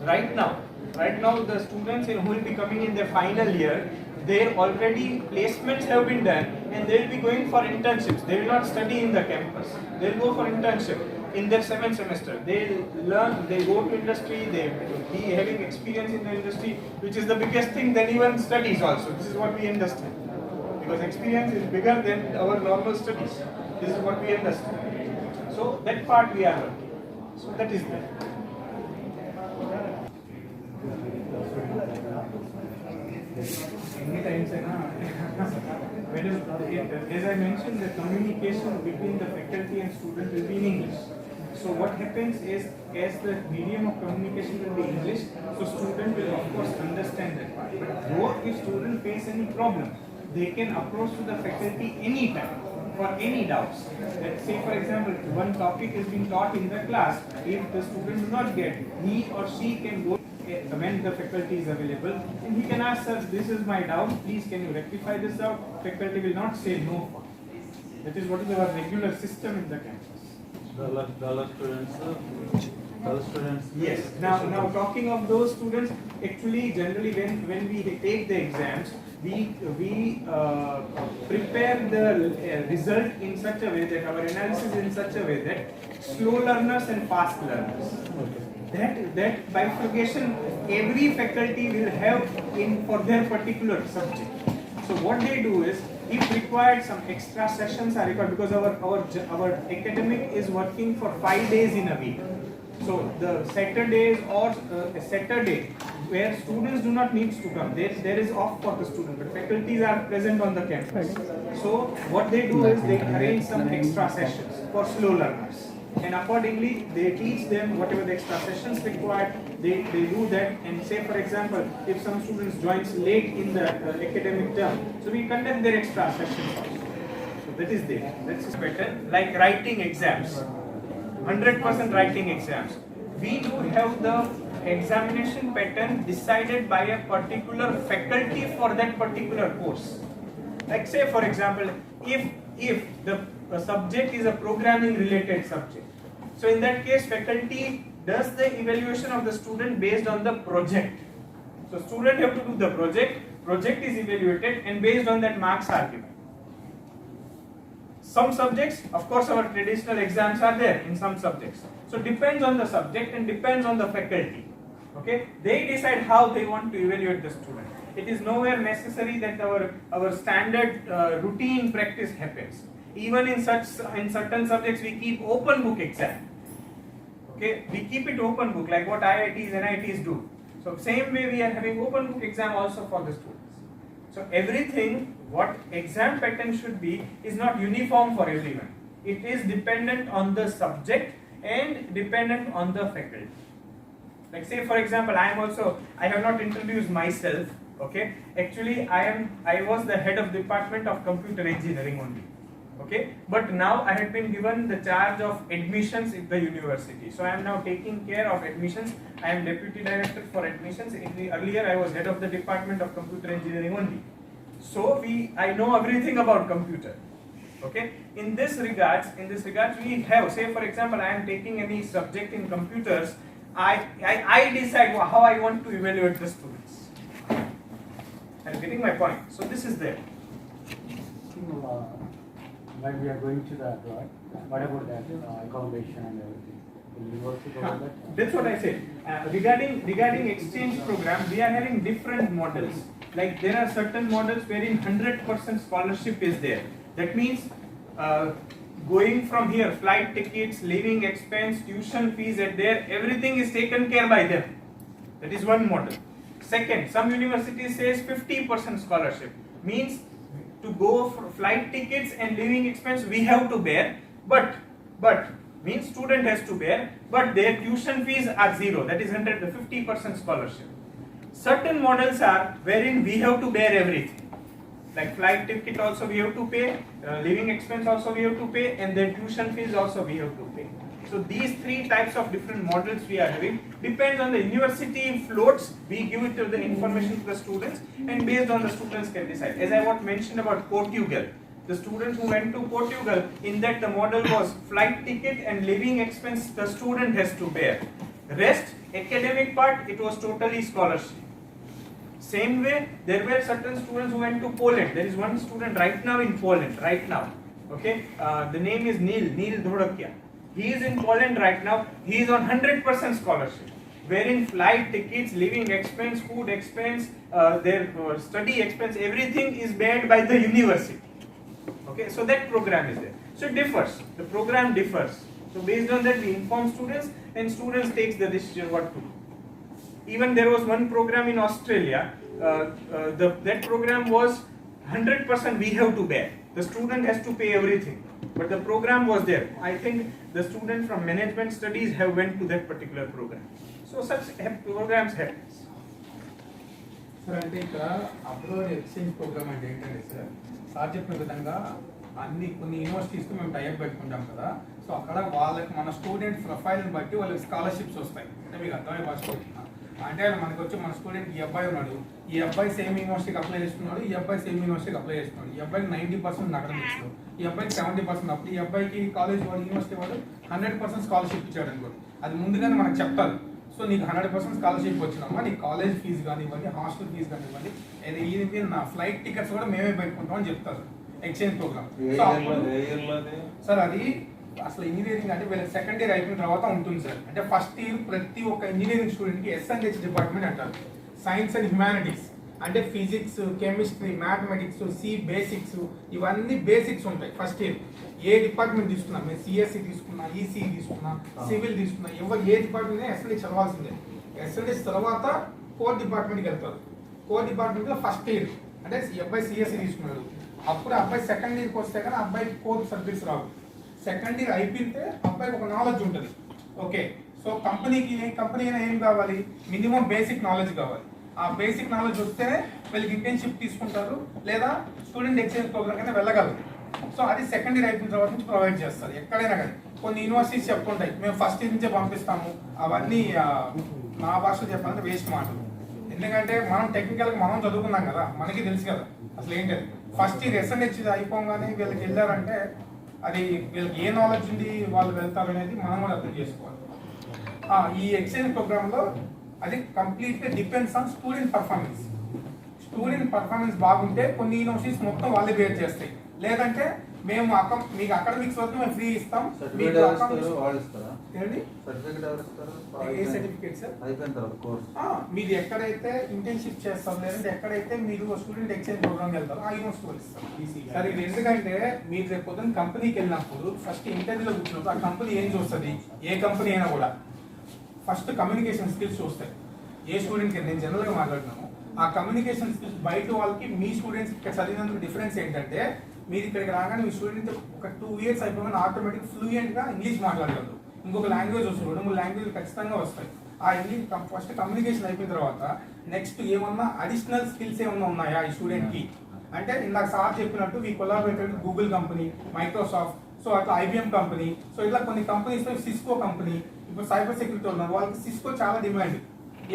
S3: Right now the students who will be coming in their final year, their already placements have been done and they will be going for internships. They will not study in the campus. They will go for internship in their 7th semester. They learn, they go to industry, they will be having experience in the industry, which is the biggest thing than even studies also. This is what we understand. Because experience is bigger than our normal studies. This is what we understand. So that part we are working. So that is there. Many times, as I mentioned, the communication between the faculty and student will be in English. So what happens is, as the medium of communication will be English, so student will of course understand that part. But though if student face any problem, they can approach to the faculty anytime for any doubts. Let's say, for example, one topic is being taught in the class. If the student does not get it, he or she can go when the faculty is available, and he can ask, sir, this is my doubt, please can you rectify this doubt? Faculty will not say no. That is what is our regular system in the campus.
S6: Dollar students.
S3: Yes. Now talking of those students, actually generally when we take the exams, we prepare the result in such a way that our analysis in such a way that slow learners and fast learners. that bifurcation every faculty will have in for their particular subject. So what they do is, if required, some extra sessions are required, because our academic is working for 5 days in a week. So the Saturdays or a Saturday where students do not need to come, there is off for the student, but faculties are present on the campus. So what they do is they arrange some extra sessions for slow learners, and accordingly they teach them whatever the extra sessions required. They do that, and say for example, if some students joins late in the academic term, so we conduct their extra sessions also. So that is there. That's better. Like writing exams, 100% writing exams. We do have the examination pattern decided by a particular faculty for that particular course. Like say for example, if the subject is a programming related subject, so in that case faculty does the evaluation of the student based on the project. So student have to do the project is evaluated, and based on that marks are given. Some subjects, of course, our traditional exams are there in some subjects. So depends on the subject and depends on the faculty. Okay, they decide how they want to evaluate the student. It is nowhere necessary that our standard routine practice happens. Even in certain subjects we keep open book exam. Okay, we keep it open book like what IITs and NITs do. So same way we are having open book exam also for the students. So everything what exam pattern should be is not uniform for everyone. It is dependent on the subject and dependent on the faculty. Like say for example, I have not introduced myself. Okay, actually I was the head of department of computer engineering only. Okay, but now I have been given the charge of admissions in the university. So I am now taking care of admissions. I am deputy director for admissions. Earlier I was head of the department of computer engineering only. So I know everything about computer. Okay, in this regards we have, say for example, I am taking any subject in computers. I decide how I want to evaluate the students. I'm getting my point. So this is there.
S2: When we are going to that, what about that accommodation and everything? Will you also cover that?
S3: That's what I said. Regarding exchange program, we are having different models. Like there are certain models wherein 100% scholarship is there. That means going from here, flight tickets, living expense, tuition fees at there, everything is taken care by them. That is one model. Second, some universities says 50% scholarship. Means to go for flight tickets and living expense we have to bear, but means student has to bear, but their tuition fees are zero. That is 50% scholarship. Certain models are wherein we have to bear everything. Like flight ticket also we have to pay, living expense also we have to pay, and then tuition fees also we have to pay. So these three types of different models we are having. Depends on the university floats, we give it to the information to the students, and based on the students can decide. As I mentioned about Portugal, the students who went to Portugal, in that the model was flight ticket and living expense the student has to bear. Rest, academic part, it was totally scholarship. Same way, there were certain students who went to Poland. There is one student right now in Poland, right now. Okay, the name is Neil Dhodakia. He is in Poland right now. He is on 100% scholarship, wherein flight tickets, living expense, food expense, their study expense, everything is bared by the university. Okay, so that program is there. So it differs. The program differs. So based on that, we inform students, and students takes the decision what to do. Even there was one program in Australia. That program was 100% we have to bear. The student has to pay everything. But the program was there. I think the students from management studies have went to that particular program. So such programs happen.
S5: Sir అంటే ఇక్కడ abroad exchange programme అంటే ఏంటంటే sir చెప్పిన విధంగా కొన్ని యూనివర్సిటీస్తో మేము type పెట్టుకుంటాం కదా. సో అక్కడ వాళ్ళకి మన స్టూడెంట్ ప్రొఫైల్ని బట్టి వాళ్ళకి స్కాలర్షిప్స్ వస్తాయి. అంటే మీకు అర్థమై ఫస్ట్ అంటే మనకి వచ్చి మన స్టూడెంట్ ఈ అబ్బాయి ఉన్నాడు, ఈ అబ్బాయి సేమ్ యూనివర్సిటీకి అప్లై చేస్తున్నాడు, ఈ అబ్బాయి సేమ్ యూనివర్సిటీకి అప్లై చేస్తున్నాడు, ఈ అబ్బాయికి 90% అకాడమిక్స్, ఈ అబ్బాయికి 70% అప్పుడు ఈ అబ్బాయికి కాలేజ్ వాడు యూనివర్సిటీ వాడు 100% స్కాలర్షిప్ ఇచ్చాడు అనుకోండి. అది ముందుగానే మనకు చెప్తారు. సో నీకు 100% స్కాలర్షిప్ వచ్చినమ్మా, నీ కాలేజ్ ఫీజు కానివ్వండి, హాస్టల్ ఫీజు కానివ్వండి, ఇది నా ఫ్లైట్ టికెట్స్ కూడా మేమే పెట్టుకుంటాం అని చెప్తారు ఎక్స్చేంజ్ ప్రోగ్రామ్. సార్ అది అసలు ఇంజనీరింగ్ అంటే వీళ్ళకి సెకండ్ ఇయర్ అయిపోయిన తర్వాత ఉంటుంది సార్. అంటే ఫస్ట్ ఇయర్ ప్రతి ఒక్క ఇంజనీరింగ్ స్టూడెంట్కి S&H డిపార్ట్మెంట్ అంటారు, సైన్స్ అండ్ హ్యుమానిటీస్. అంటే ఫిజిక్స్, కెమిస్ట్రీ, మ్యాథమెటిక్స్, బేసిక్స్, ఇవన్నీ బేసిక్స్ ఉంటాయి ఫస్ట్ ఇయర్. ఏ డిపార్ట్మెంట్ తీసుకున్నా, మీరు CSE తీసుకున్నా, ECE తీసుకున్నా, సివిల్ తీసుకున్నా, ఏ డిపార్ట్మెంట్ S&H చదవాల్సిందే. S&H తర్వాత కోర్ డిపార్ట్మెంట్కి వెళ్తారు. కోర్ డిపార్ట్మెంట్లో ఫస్ట్ ఇయర్ అంటే ఈ అబ్బాయి CSE తీసుకున్నాడు, అప్పుడు అబ్బాయి సెకండ్ ఇయర్కి వస్తే కానీ అబ్బాయికి కోర్ సబ్జెక్ట్స్ రావు. సెకండ్ ఇయర్ అయిపోతే అబ్బాయికి ఒక నాలెడ్జ్ ఉంటుంది. ఓకే, సో కంపెనీ అయినా ఏం కావాలి, మినిమం బేసిక్ నాలెడ్జ్ కావాలి. ఆ బేసిక్ నాలెడ్జ్ వస్తేనే వీళ్ళకి ఇంటర్న్షిప్ తీసుకుంటారు, లేదా స్టూడెంట్ ఎక్స్చేంజ్ ప్రోగ్రామ్ కన్నా వెళ్ళగలరు. సో అది సెకండ్ ఇయర్ అయిపోయిన తర్వాత నుంచి ప్రొవైడ్ చేస్తారు ఎక్కడైనా కానీ. కొన్ని యూనివర్సిటీస్ చెప్పుకుంటాయి మేము ఫస్ట్ ఇయర్ నుంచే పంపిస్తాము, అవన్నీ నా భాషలో చెప్పాలంటే వేస్ట్ మాటలు. ఎందుకంటే మనం టెక్నికల్గా మనం చదువుకున్నాం కదా, మనకి తెలుసు కదా అసలు ఏంటది. ఫస్ట్ ఇయర్ S&H అయిపోగానే వీళ్ళకి వెళ్ళారంటే అది వీళ్ళకి ఏ నాలెడ్జ్ ఉంది వాళ్ళు వెళ్తారు అనేది మనం కూడా అర్థం చేసుకోవాలి. ఈ ఎక్స్చేంజ్ ప్రోగ్రాంలో అది కంప్లీట్గా depends on student performance. Student performance బాగుంటే కొన్ని యూనివర్సిటీస్ మొత్తం వాళ్ళే బేర్ చేస్తాయి, లేదంటే మేము మీకు అకాడమిక్స్ వరకు మేము ఫ్రీ ఇస్తాం. మీకు ఏ సర్టిఫికేట్ సార్ మీరు ఎక్కడైతే ఇంటర్న్షిప్ చేస్తాం, లేదంటే ఎక్కడైతే మీరు స్టూడెంట్ ఎక్స్చేంజ్ ప్రోగ్రామ్ వెళ్తారో ఆ యూనివర్సిటీ వాళ్ళు ఇస్తాం. సరే, ఇది ఎందుకంటే మీరు రేపు పొద్దున్న కంపెనీకి వెళ్ళినప్పుడు ఫస్ట్ ఇంటర్వ్యూలో కూర్చున్నప్పుడు ఆ కంపెనీ ఏం చూస్తుంది, ఏ కంపెనీ అయినా కూడా ఫస్ట్ కమ్యూనికేషన్ స్కిల్స్ చూస్తాయి. ఏ స్టూడెంట్కి నేను జనరల్గా మాట్లాడుతున్నాను, ఆ కమ్యూనికేషన్ స్కిల్స్ బయట వాళ్ళకి మీ స్టూడెంట్స్ ఇక్కడ చదివినందుకు డిఫరెన్స్ ఏంటంటే మీరు ఇక్కడికి రాగానే మీ స్టూడెంట్ ఒక 2 years అయిపోగానే ఆటోమేటిక్ ఫ్లూయెంట్గా ఇంగ్లీష్ మాట్లాడగలరు. ఇంకొక లాంగ్వేజ్ వస్తుంది, 2-3 లాంగ్వేజ్ ఖచ్చితంగా వస్తాయి. ఆ ఇంగ్లీష్ ఫస్ట్ కమ్యూనికేషన్ అయిపోయిన తర్వాత నెక్స్ట్ ఏమన్నా అడిషనల్ స్కిల్స్ ఏమన్నా ఉన్నాయా ఈ స్టూడెంట్కి అంటే, ఇందాక సార్ చెప్పినట్టు ఈ collaborated Google company, Microsoft, so అట్లా IBM కంపెనీ, సో ఇట్లా కొన్ని కంపెనీస్ సిస్కో కంపెనీ, ఇప్పుడు సైబర్ సెక్యూరిటీ ఉన్నారు, వాళ్ళకి సిస్కో చాలా డిమాండ్.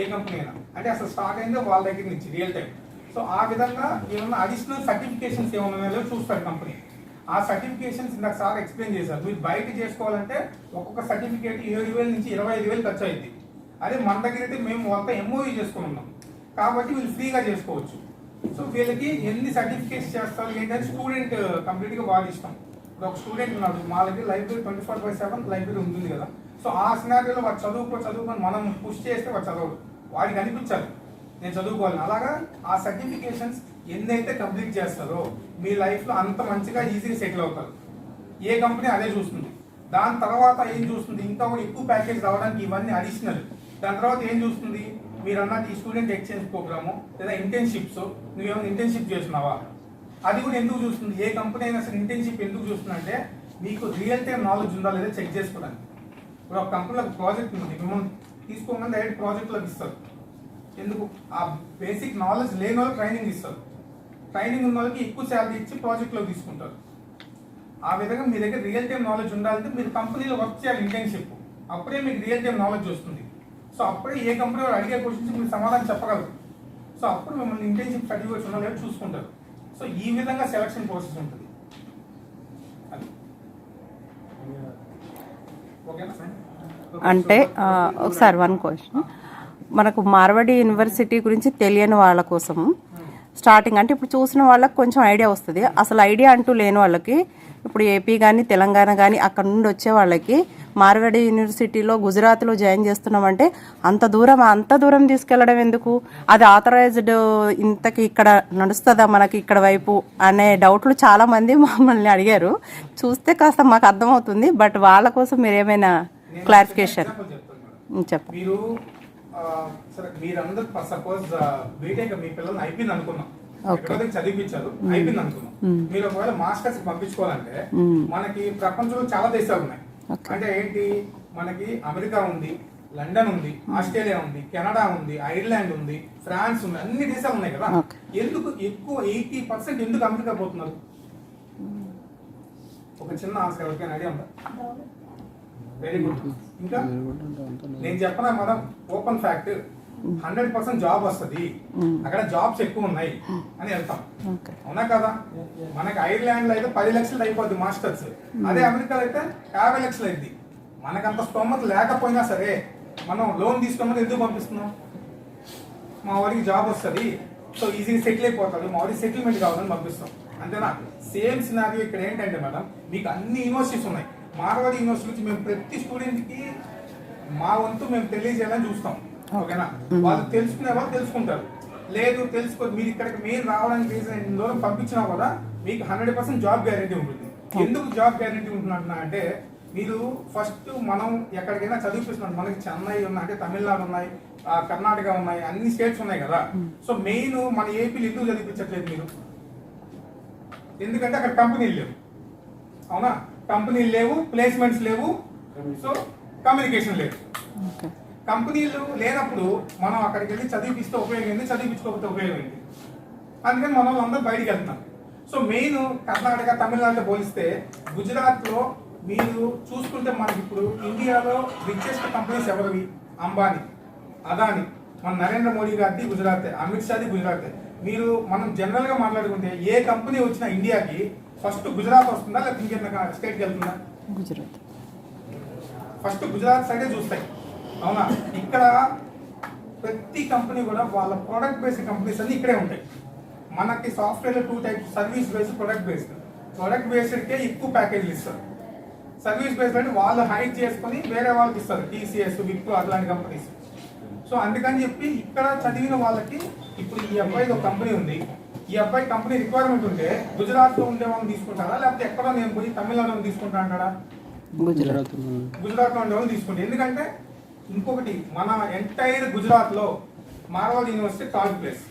S5: ఏ కంపెనీ అయినా అంటే అసలు స్టార్ట్ అయిందో వాళ్ళ దగ్గర నుంచి రియల్ టైం. సో ఆ విధంగా ఏమన్నా అడిషనల్ సర్టిఫికేషన్స్ ఏమన్నా చూస్తారు కంపెనీ. ఆ సర్టిఫికేషన్స్ ఇందాక సార్ ఎక్స్ప్లెయిన్ చేశారు. మీరు బయట చేసుకోవాలంటే ఒక్కొక్క సర్టిఫికేట్ 7,000 నుంచి 25,000 ఖర్చు అయింది. అదే మన దగ్గర అయితే మేము వాళ్ళతో MOU చేసుకుని ఉన్నాం కాబట్టి వీళ్ళు ఫ్రీగా చేసుకోవచ్చు. సో వీళ్ళకి ఎన్ని సర్టిఫికేట్స్ చేస్తారు ఏంటంటే స్టూడెంట్ కంప్లీట్గా వాళ్ళు ఇష్టం. ఇప్పుడు ఒక స్టూడెంట్ ఉన్నాడు, మా దగ్గర లైబ్రరీ 24/7 లైబ్రరీ ఉంటుంది కదా. సో ఆ సినారియోలో వాడు చదువుకొని మనం పుష్ చేస్తే వాడు చదవడు, వాడికి అనిపించాలి నేను చదువుకోవాలని. అలాగా ఆ సర్టిఫికేషన్స్ ఎన్నైతే కంప్లీట్ చేస్తారో మీ లైఫ్లో అంత మంచిగా ఈజీగా సెటిల్ అవుతారు. ఏ కంపెనీ అదే చూస్తుంది. దాని తర్వాత ఏం చూస్తుంది, ఇంకా కూడా ఎక్కువ ప్యాకేజ్ రావడానికి ఇవన్నీ అడిషనల్. దాని తర్వాత ఏం చూస్తుంది, మీరు అన్నట్టు ఈ స్టూడెంట్ ఎక్స్చేంజ్ ప్రోగ్రాము లేదా ఇంటర్న్షిప్స్, నువ్వేమైనా ఇంటర్న్షిప్ చేస్తున్నావా అది కూడా ఎందుకు చూస్తుంది. ఏ కంపెనీ అయినా సరే ఇంటర్న్షిప్ ఎందుకు చూస్తుందంటే మీకు రియల్ టైం నాలెడ్జ్ ఉందా లేదా చెక్ చేసుకోవడానికి. ఇప్పుడు ఒక కంపెనీలో ఒక ప్రాజెక్ట్ ఉంది, మిమ్మల్ని తీసుకోగానే డైరెక్ట్ ప్రాజెక్ట్లోకి ఇస్తారు. ఎందుకు, ఆ బేసిక్ నాలెడ్జ్ లేని వాళ్ళకి ట్రైనింగ్ ఇస్తారు. ట్రైనింగ్ ఉన్న వాళ్ళకి ఎక్కువ శాలరీ ఇచ్చి ప్రాజెక్ట్లో తీసుకుంటారు. ఆ విధంగా మీ దగ్గర రియల్ టైం నాలెడ్జ్ ఉండాలంటే మీరు కంపెనీలో వర్క్ చేయాలి ఇంటర్న్షిప్, అప్పుడే మీకు రియల్ టైం నాలెడ్జ్ వస్తుంది. సో అప్పుడే ఏ కంపెనీ వాళ్ళు అడిగే క్వశ్చన్స్ మీరు సమాధానం చెప్పగలరు. సో అప్పుడు మిమ్మల్ని ఇంటర్న్షిప్ సర్టిఫికేట్స్ ఉన్నా లేదా చూసుకుంటారు. సో ఈ విధంగా సెలక్షన్ ప్రాసెస్ ఉంటుంది. అది ఓకేనా సార్?
S1: అంటే ఒకసారి 1 question, మనకు మార్వాడి యూనివర్సిటీ గురించి తెలియని వాళ్ళ కోసం స్టార్టింగ్ అంటే ఇప్పుడు చూసిన వాళ్ళకి కొంచెం ఐడియా వస్తుంది. అసలు ఐడియా అంటూ లేని వాళ్ళకి, ఇప్పుడు ఏపీ కానీ తెలంగాణ కానీ అక్కడ నుండి వచ్చే వాళ్ళకి మార్వాడి యూనివర్సిటీలో గుజరాత్లో జాయిన్ చేస్తున్నామంటే అంత దూరం తీసుకెళ్ళడం ఎందుకు, అది ఆథరైజ్డ్ ఇంతకి ఇక్కడ నడుస్తుందా మనకి ఇక్కడ వైపు అనే డౌట్లు చాలామంది మమ్మల్ని అడిగారు. చూస్తే కాస్త మాకు అర్థమవుతుంది, బట్ వాళ్ళ కోసం మీరు ఏమైనా క్లారిఫికేషన్ చెప్పండి.
S5: సరే, మీరందరూ సపోజ్ బీటెక్ మీ పిల్లల్ని అయిపోయింది అనుకున్నాం, చదివించారు అయిపోయింది అనుకున్నాం. మీరు ఒకవేళ మాస్టర్స్ పంపించుకోవాలంటే మనకి ప్రపంచంలో చాలా దేశాలు ఉన్నాయి. అంటే ఏంటి, మనకి అమెరికా ఉంది, లండన్ ఉంది, ఆస్ట్రేలియా ఉంది, కెనడా ఉంది, ఐర్లాండ్ ఉంది, ఫ్రాన్స్ ఉంది, అన్ని దేశాలు ఉన్నాయి కదా. ఎందుకు ఎక్కువ 80% ఎందుకు అమెరికా పోతున్నారు? ఒక చిన్న ఆన్సర్ ఎవరికైనా ఐడియా ఉందా? Very good. ఇంకా నేను చెప్పనా మనం ఓపెన్ ఫ్యాక్ట్, 100% జాబ్ వస్తుంది, అక్కడ జాబ్స్ ఎక్కువ ఉన్నాయి అని వెళ్తాం, అవునా కదా? మనకి ఐర్లాండ్ లో అయితే 10 లక్షలు అయిపోద్ది మాస్టర్స్, అదే అమెరికాలో అయితే 50 లక్షలు అయింది. మనకంత స్తోమత లేకపోయినా సరే మనం లోన్ తీసుకోమని ఎందుకు పంపిస్తున్నాం? మా వాడికి జాబ్ వస్తుంది, సో ఈజీగా సెటిల్ అయిపోతాడు, మా వాడికి సెటిల్మెంట్ కావాలని పంపిస్తాం, అంతేనా? సేమ్ సినారియో ఇక్కడ ఏంటంటే మేడం, మీకు అన్ని యూనివర్సిటీస్ ఉన్నాయి, మార్వాడి యూనివర్సిటీ నుంచి మేము ప్రతి స్టూడెంట్కి మా వంతు మేము తెలియజేయాలని చూస్తాం. ఓకేనా, వాళ్ళు తెలుసుకునే వాళ్ళు తెలుసుకుంటారు, లేదు తెలుసుకో మీరు ఇక్కడికి మీరు రావడానికి రీజన్ దూరం పంపించినా కూడా మీకు 100% జాబ్ గ్యారెంటీ ఉంటుంది. ఎందుకు జాబ్ గ్యారెంటీ ఉంటున్నా అంటే మీరు ఫస్ట్ మనం ఎక్కడికైనా చదివిపిస్తున్నాం. మనకి చెన్నై ఉన్నాయి, అంటే తమిళనాడు ఉన్నాయి, కర్ణాటక ఉన్నాయి, అన్ని స్టేట్స్ ఉన్నాయి కదా. సో మెయిన్ మన ఏపీలో ఎందుకు చదివించట్లేదు మీరు? ఎందుకంటే అక్కడ కంపెనీలు లేవు. అవునా, కంపెనీలు లేవు, ప్లేస్మెంట్స్ లేవు, సో కమ్యూనికేషన్ లేదు. కంపెనీలు లేనప్పుడు మనం అక్కడికి వెళ్ళి చదివిపిస్తే ఉపయోగం ఏంటి, చదివించుకోకపోతే ఉపయోగం ఏంటి? అందుకని మన వాళ్ళందరూ బయటికి వెళ్తున్నారు. సో మెయిన్ కర్ణాటక తమిళనాడుతో పోలిస్తే గుజరాత్లో మీరు చూసుకుంటే మనకి ఇప్పుడు ఇండియాలో రిచెస్ట్ కంపెనీస్ ఎవరివి? అంబానీ, అదానీ, మన నరేంద్ర మోడీ గారిది గుజరాతే, అమిత్ షాది గుజరాతే. మీరు మనం జనరల్గా మాట్లాడుకుంటే ఏ కంపెనీ వచ్చినా ఇండియాకి ఫస్ట్ గుజరాత్ వస్తుందా లేకపోతే ఇంకేమైనా స్టేట్కి వెళ్తుందా?
S1: గుజరాత్.
S5: ఫస్ట్ గుజరాత్ సైడే చూస్తాయి. అవునా, ఇక్కడ ప్రతి కంపెనీ కూడా వాళ్ళ ప్రోడక్ట్ బేస్డ్ కంపెనీస్ అన్ని ఇక్కడే ఉంటాయి. మనకి సాఫ్ట్వేర్లో 2 types, service based, product based. Product బేస్డ్కే ఎక్కువ ప్యాకేజీలు ఇస్తారు. సర్వీస్ బేస్డ్ అంటే వాళ్ళు హైడ్ చేసుకొని వేరే వాళ్ళకి ఇస్తారు, టీసీఎస్, విప్రో అట్లాంటి కంపెనీస్. సో అందుకని చెప్పి ఇక్కడ చదివిన వాళ్ళకి ఇప్పుడు ఈ అబ్బాయికి ఒక కంపెనీ ఉంది, ఈ అబ్బాయి కంపెనీ రిక్వైర్మెంట్ ఉంటే గుజరాత్లో ఉండే వాళ్ళని తీసుకుంటారా లేకపోతే ఎక్కడో నేను పోయి తమిళనాడులో తీసుకుంటా అంటాడా? గుజరాత్లో ఉండే వాళ్ళు తీసుకుంటారు. ఎందుకంటే ఇంకొకటి, మన ఎంటైర్ గుజరాత్లో Marwadi university third place.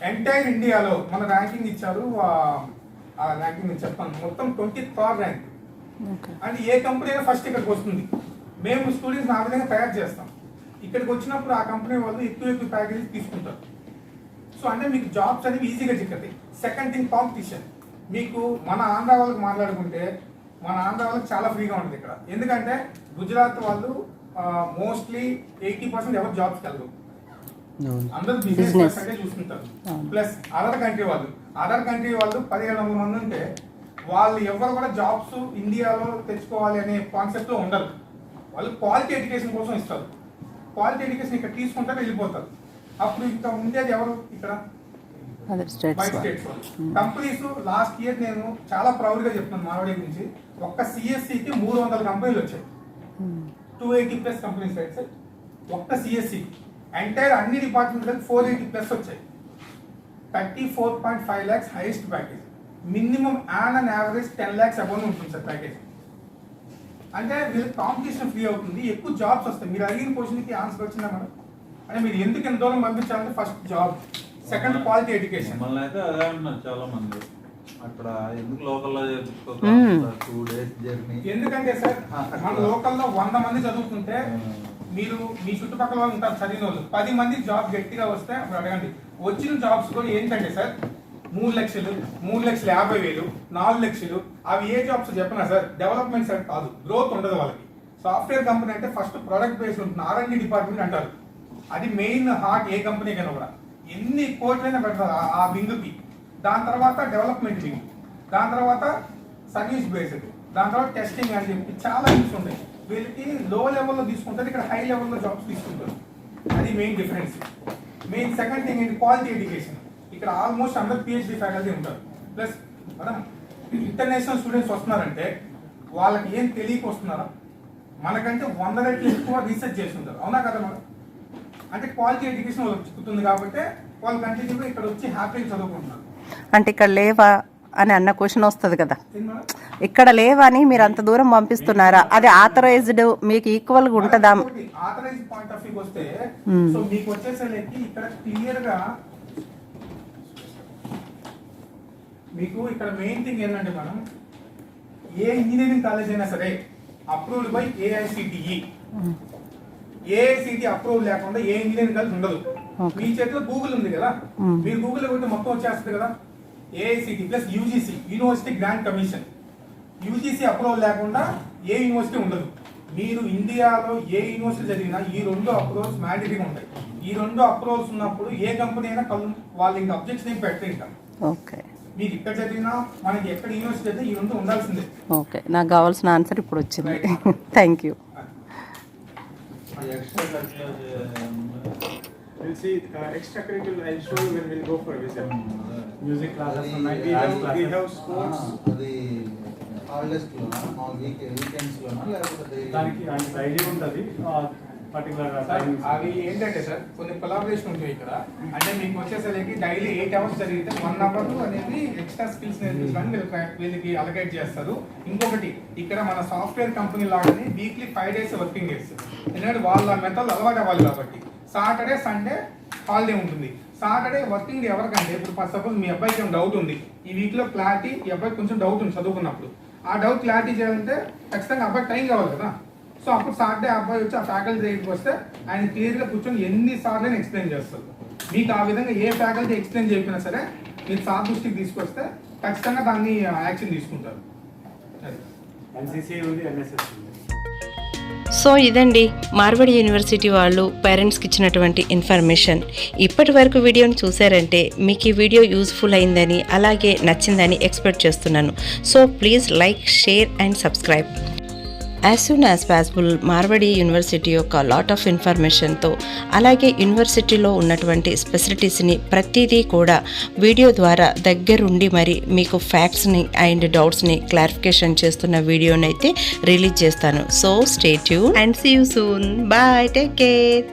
S5: Entire ఇండియాలో మన ర్యాంకింగ్ ఇచ్చారు, ఆ ర్యాంకింగ్ నేను చెప్తాను, మొత్తం 23rd ర్యాంక్. అంటే ఏ కంపెనీ అయినా ఫస్ట్ ఇక్కడికి వస్తుంది. మేము స్టూడెంట్స్ ఆ విధంగా తయారు చేస్తాం. ఇక్కడికి వచ్చినప్పుడు ఆ కంపెనీ వాళ్ళు ఎక్కువ ప్యాకేజెస్ తీసుకుంటారు. సో అంటే మీకు జాబ్స్ అనేవి ఈజీగా చిక్కతాయి. Second thing, competition. మీకు మన ఆంధ్ర వాళ్ళకి మాట్లాడుకుంటే మన ఆంధ్ర వాళ్ళకి చాలా ఫ్రీగా ఉంటుంది ఇక్కడ. ఎందుకంటే గుజరాత్ వాళ్ళు మోస్ట్లీ 80% ఎవరు జాబ్స్కి వెళ్ళరు, అందరూ బిజినెస్ అంటే చూసుకుంటారు. ప్లస్ అదర్ కంట్రీ వాళ్ళు 1700 మంది ఉంటే వాళ్ళు ఎవరు కూడా జాబ్స్ ఇండియాలో తెచ్చుకోవాలి అనే కాన్సెప్ట్లో ఉండరు. వాళ్ళు క్వాలిటీ ఎడ్యుకేషన్ కోసం ఇస్తారు. క్వాలిటీ ఎడ్యుకేషన్ ఇక్కడ తీసుకుంటారు, వెళ్ళిపోతారు. అప్పుడు ఇంకా ఉండేది ఎవరు ఇక్కడ? బయట స్టేట్స్ కంపెనీస్. లాస్ట్ ఇయర్ నేను చాలా ప్రౌడ్గా చెప్తున్నాను మార్వాడి గురించి, ఒక్క సిఎస్సికి 300 కంపెనీలు వచ్చాయి. 280+ కంపెనీస్ రైట్ సార్, ఒక్క సిఎస్సి. ఎంటైర్ అన్ని డిపార్ట్మెంట్లకు 480+ వచ్చాయి. 34.5 lakhs highest package. Minimum an average 10 lakhs above ఉంటుంది సార్ ప్యాకేజ్. అంటే వీళ్ళకి కాంపిటీషన్ ఫ్రీ అవుతుంది, ఎక్కువ జాబ్స్ వస్తాయి. మీరు అడిగిన క్వశ్చన్కి ఆన్సర్ వచ్చిందా మేడం? అంటే మీరు ఎందుకు ఎంత దూరం పంపించాలంటే first job, second quality education.
S6: మళ్ళీ అయితే అదే అన్నారు చాలా మంది అక్కడ ఎందుకు లోకల్లో 2 days జర్నీ.
S5: ఎందుకంటే సార్ మన లోకల్లో 100 మంది చదువుతుంటే మీరు మీ చుట్టుపక్కల వాళ్ళు ఉంటారు చదివిన వాళ్ళు, 10 మంది జాబ్ గట్టిగా వస్తే అప్పుడు అడగండి. వచ్చిన జాబ్స్ కూడా ఏంటంటే సార్ 3 లక్షలు, 3,50,000, 4 లక్షలు. అవి ఏ జాబ్స్ చెప్పనా సార్? డెవలప్మెంట్ సార్ కాదు, గ్రోత్ ఉండదు వాళ్ళకి. సాఫ్ట్వేర్ కంపెనీ అంటే ఫస్ట్ ప్రొడక్ట్ బేస్డ్ ఉంటుంది, R&D డిపార్ట్మెంట్ అంటారు. అది మెయిన్ హార్ట్ ఏ కంపెనీకైనా కూడా. ఎన్ని కోట్లైనా పెడతారు ఆ వింగ్కి. దాని తర్వాత డెవలప్మెంట్ వింగ్, దాని తర్వాత సర్వీస్ బేస్డ్, దాని తర్వాత టెస్టింగ్ అని చెప్పి చాలా వింగ్స్ ఉంటాయి. వీళ్ళకి లో లెవెల్లో తీసుకుంటారు, ఇక్కడ హై లెవెల్లో జాబ్స్ తీసుకుంటారు. అది main difference. Main second thing ఏంటి? Quality education. ఇక్కడ ఆల్మోస్ట్ అందరు PhD ఫ్యాకల్టీ ఉంటారు. ప్లస్ మనం ఇంటర్నేషనల్ స్టూడెంట్స్ వస్తున్నారంటే వాళ్ళకి ఏం తెలియక వస్తున్నారా? మనకంటే 100 రెట్లు ఎక్కువ రీసెర్చ్ చేస్తుంటారు. అవునా కదా మేడం? అంటే క్వాలిటీ ఎడ్యుకేషన్ వాళ్ళకి చిక్కుతుంది కాబట్టి వాళ్ళు కంటిన్యూగా ఇక్కడ వచ్చి హ్యాపీగా చదువుకుంటున్నారు.
S1: అంటే ఇక్కడ లేవా అని అన్న క్వశ్చన్ వస్తుంది కదా, ఇక్కడ లేవా అని మీరు అంత దూరం పంపిస్తున్నారా? అది ఆథరైజ్డ్ మీకు ఈక్వల్గా ఉంటుందా?
S5: ఆథరైజ్డ్ పాయింట్ ఆఫ్ వ్యూ వస్తే సో మీకు వచ్చేసరికి ఇక్కడ క్లియర్ గా మీకు ఇక్కడ మెయిన్ థింగ్ ఏంటంటే మనం ఏ ఇంజనీరింగ్ కాలేజ్ అయినా సరే approved by AICTE. AICTE approve లేకుండా ఏ ఇంజనీరింగ్ కాలేజ్ ఉండదు. మీ చేతిలో గూగుల్ ఉంది కదా, మీరు గూగుల్ కొట్టి మొత్తం వచ్చేస్తుంది కదా. AICTE plus UGC, university grant commission. UGC approval లేకుండా ఏ యూనివర్సిటీ ఉండదు. మీరు ఇండియాలో ఏ యూనివర్సిటీ చదివినా ఈ 2 అప్రూవల్స్ మ్యాండేటరీగా ఉంటాయి. ఈ 2 అప్రూవల్స్ ఉన్నప్పుడు ఏ కంపెనీ అయినా వాళ్ళు ఇంకా అబ్జెక్షన్ ఏం పెట్టరు. ఇంకా
S1: ఓకే,
S5: మీరు ఇక్కడ చదివినా మనకి ఎక్కడ యూనివర్సిటీ అయితే ఈ 2 ఉండాల్సిందే.
S1: ఓకే, నాకు కావాల్సిన ఆన్సర్ ఇప్పుడు వచ్చింది. Thank you.
S3: We'll see extracurricular. I'll show you when we'll go for a visit.
S2: Music classes,
S3: We have sports.
S6: అది హాలిడేస్లోనా మా వీకెండ్స్లోనా లేకపోతే
S2: దానికి డైలీ ఉంటుంది పర్టికులర్
S5: అవి ఏంటంటే సార్ కొన్ని కొలాబరేషన్ ఉంటాయి ఇక్కడ. అంటే మీకు వచ్చేసరికి డైలీ 8 hours జరిగితే 1 hour అనేది ఎక్స్ట్రా స్కిల్స్ నేర్పించడానికి వీళ్ళకి అలకేట్ చేస్తారు. ఇంకొకటి ఇక్కడ మన సాఫ్ట్వేర్ కంపెనీ లాగానే వీక్లీ 5 days వర్కింగ్ డేస్. ఎందుకంటే వాళ్ళ మెథడ్ అలవాటు అవ్వాలి కాబట్టి సాటర్డే సండే హాలిడే ఉంటుంది. సాటర్డే వర్కింగ్ డే ఎవరికంటే ఇప్పుడు ఫర్ సపోజ్ మీ అబ్బాయికి ఏమైనా డౌట్ ఉంది, ఈ వీక్లో క్లారిటీ, ఈ అబ్బాయికి కొంచెం డౌట్ ఉంది చదువుకున్నప్పుడు, ఆ డౌట్ క్లారిటీ చేయాలంటే ఖచ్చితంగా అబ్బాయికి టైం కావాలి కదా. సో అప్పుడు సాటర్డే అబ్బాయి వచ్చి ఆ ఫ్యాకల్టీ దగ్గరికి వస్తే ఆయన క్లియర్గా కూర్చొని ఎన్నిసార్లు ఎక్స్ప్లెయిన్ చేస్తారు. మీకు ఆ విధంగా ఏ ఫ్యాకల్టీ ఎక్స్ప్లెయిన్ చేయకపోయినా సరే మీరు సార్ దృష్టికి తీసుకొస్తే ఖచ్చితంగా దాన్ని యాక్షన్ తీసుకుంటారు.
S2: ఎన్సీసీ ఉంది, ఎన్ఎస్ఎస్ ఉంది.
S1: సో ఇదండి మార్వాడి యూనివర్సిటీ వాళ్ళు పేరెంట్స్కి ఇచ్చినటువంటి ఇన్ఫర్మేషన్. ఇప్పటి వరకు వీడియోని చూసారంటే మీకు ఈ వీడియో యూస్ఫుల్ అయిందని అలాగే నచ్చిందని ఎక్స్పెక్ట్ చేస్తున్నాను. So please like, share and subscribe. As soon as possible Marwadi university యొక్క లాట్ ఆఫ్ ఇన్ఫర్మేషన్తో అలాగే యూనివర్సిటీలో ఉన్నటువంటి స్పెసిలిటీస్ని ప్రతిదీ కూడా వీడియో ద్వారా దగ్గరుండి మరి మీకు ఫ్యాక్ట్స్ని అండ్ డౌట్స్ని క్లారిఫికేషన్ చేస్తున్న వీడియోని అయితే రిలీజ్ చేస్తాను. So stay tune and see you soon. Bye, take care.